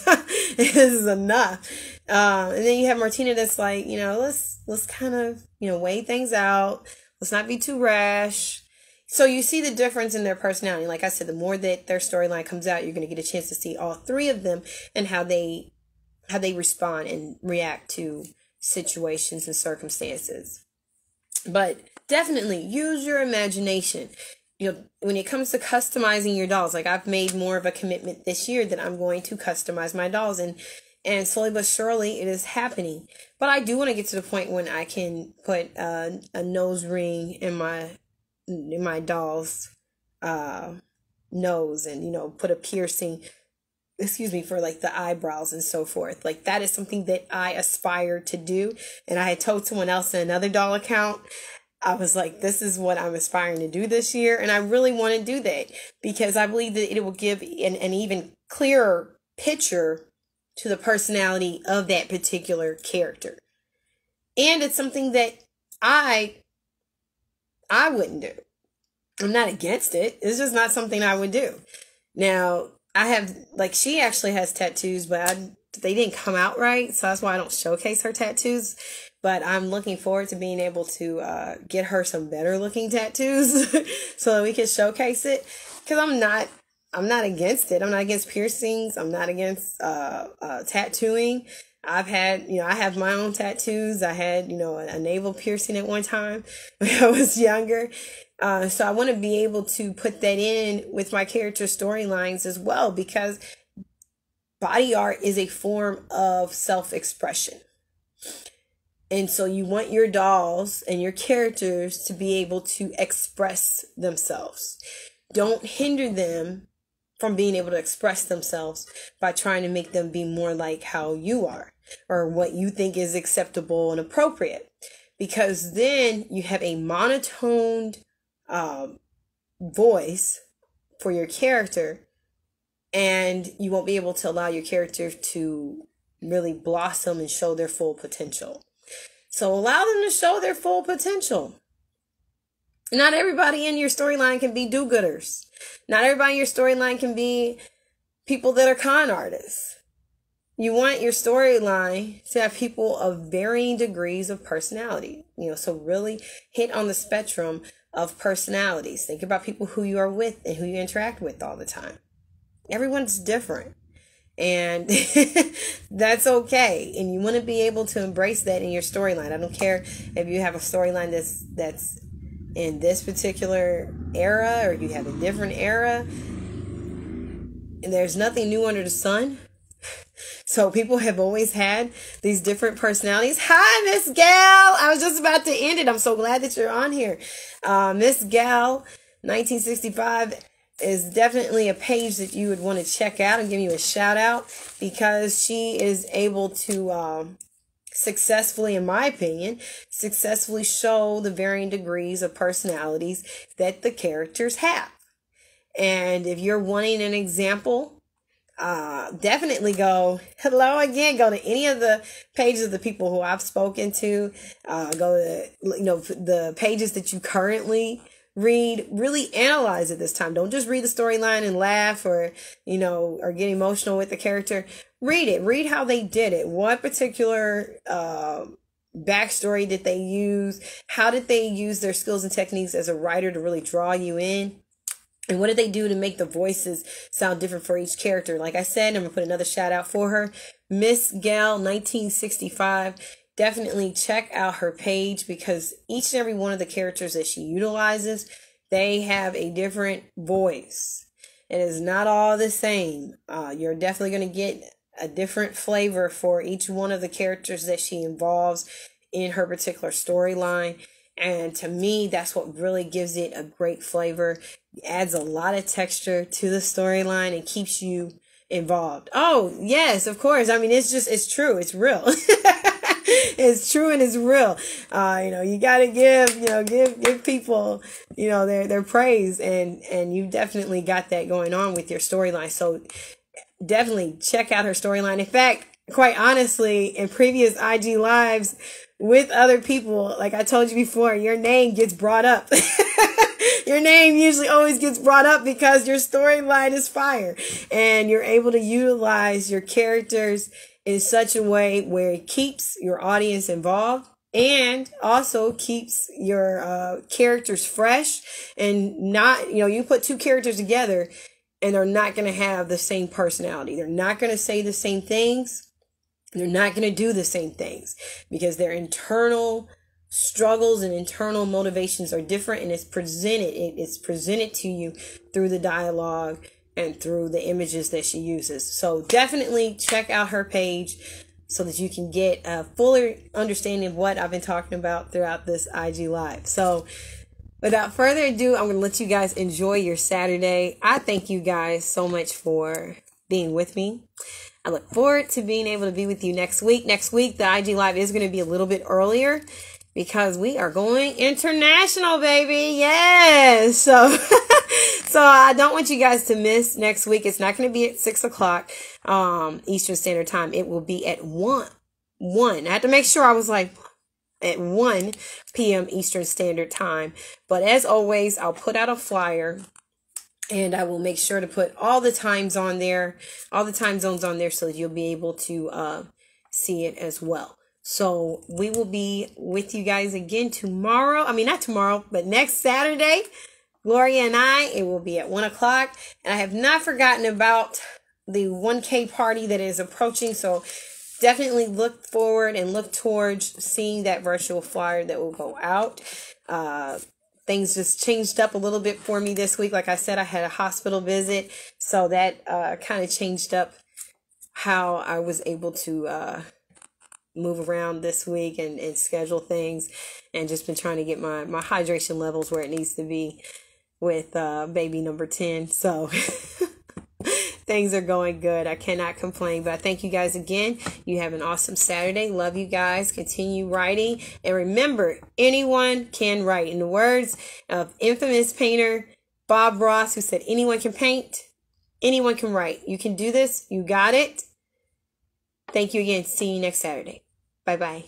This is enough. And then you have Martina that's like, let's kind of, weigh things out. Let's not be too rash. So you see the difference in their personality. Like I said, the more that their storyline comes out, you're going to get a chance to see all three of them and how they respond and react to situations and circumstances. But definitely use your imagination. When it comes to customizing your dolls, like I've made more of a commitment this year that I'm going to customize my dolls, and slowly but surely it is happening. But I do want to get to the point when I can put a nose ring in my doll's nose, and put a piercing, for like the eyebrows and so forth. Like that is something that I aspire to do. And I had told someone else in another doll account, I was like, this is what I'm aspiring to do this year. And I really want to do that because I believe that it will give an even clearer picture to the personality of that particular character. And it's something that I wouldn't do. I'm not against it. It's just not something I would do. Now, I have, like, she actually has tattoos, but they didn't come out right. So that's why I don't showcase her tattoos. But I'm looking forward to being able to get her some better looking tattoos so that we can showcase it. Because I'm not against it. I'm not against piercings. I'm not against tattooing. I have my own tattoos. I had, a navel piercing at one time when I was younger. So I want to be able to put that in with my character storylines as well, because body art is a form of self-expression. And so you want your dolls and your characters to be able to express themselves. Don't hinder them from being able to express themselves by trying to make them be more like how you are or what you think is acceptable and appropriate. Because then you have a monotoned voice for your character, and you won't be able to allow your character to really blossom and show their full potential. So allow them to show their full potential. Not everybody in your storyline can be do-gooders. Not everybody in your storyline can be people that are con artists. You want your storyline to have people of varying degrees of personality. So really hit on the spectrum of personalities. Think about people who you are with and who you interact with all the time. Everyone's different. And that's okay. And you want to be able to embrace that in your storyline. I don't care if you have a storyline that's in this particular era or you have a different era. And there's nothing new under the sun. So people have always had these different personalities. Hi, Miss Gal. I was just about to end it. I'm so glad that you're on here. Miss Gal, 1965, is definitely a page that you would want to check out and give you a shout out, because she is able to successfully, in my opinion, successfully show the varying degrees of personalities that the characters have. And if you're wanting an example, definitely go to any of the pages of the people who I've spoken to, go to, the pages that you currently read, really analyze it this time. Don't just read the storyline and laugh or get emotional with the character. Read it. Read how they did it. What particular backstory did they use? How did they use their skills and techniques as a writer to really draw you in? And what did they do to make the voices sound different for each character? Like I said, I'm going to put another shout out for her. Miss Gal, 1965. Definitely check out her page, because each and every one of the characters that she utilizes, they have a different voice. It is not all the same. You're definitely going to get a different flavor for each one of the characters that she involves in her particular storyline. And to me, that's what really gives it a great flavor. It adds a lot of texture to the storyline and keeps you involved. Oh, yes, of course. I mean, it's true. It's real. It's true and it's real. You gotta give people, their praise, and you definitely got that going on with your storyline. So definitely check out her storyline. In fact, quite honestly, in previous IG lives with other people, like I told you before, your name gets brought up. Your name usually always gets brought up because your storyline is fire, and you're able to utilize your characters in such a way where it keeps your audience involved and also keeps your characters fresh, and not, you put two characters together and they're not going to have the same personality. They're not going to say the same things. They're not going to do the same things, because their internal struggles and internal motivations are different, and it's presented to you through the dialogue and through the images that she uses. So definitely check out her page so that you can get a fuller understanding of what I've been talking about throughout this IG Live. So without further ado, I'm going to let you guys enjoy your Saturday. I thank you guys so much for being with me. I look forward to being able to be with you next week. Next week, the IG Live is going to be a little bit earlier, because we are going international, baby. Yes. So I don't want you guys to miss next week. It's not going to be at 6 o'clock Eastern Standard Time. It will be at 1. I had to make sure I was like at 1 p.m. Eastern Standard Time. But as always, I'll put out a flyer And I will make sure to put all the times on there, all the time zones on there, so that you'll be able to see it as well. So we will be with you guys again tomorrow. I mean, not tomorrow, but next Saturday. Gloria and I, it will be at 1 o'clock. And I have not forgotten about the 1K party that is approaching. So definitely look forward and look towards seeing that virtual flyer that will go out. Things just changed up a little bit for me this week. Like I said, I had a hospital visit, so that kind of changed up how I was able to move around this week and schedule things, and just been trying to get my hydration levels where it needs to be with baby number 10. So things are going good. I cannot complain, but I thank you guys again. You have an awesome Saturday. Love you guys. Continue writing. And remember, anyone can write. In the words of infamous painter Bob Ross, who said, anyone can paint, anyone can write. You can do this. You got it. Thank you again. See you next Saturday. Bye-bye.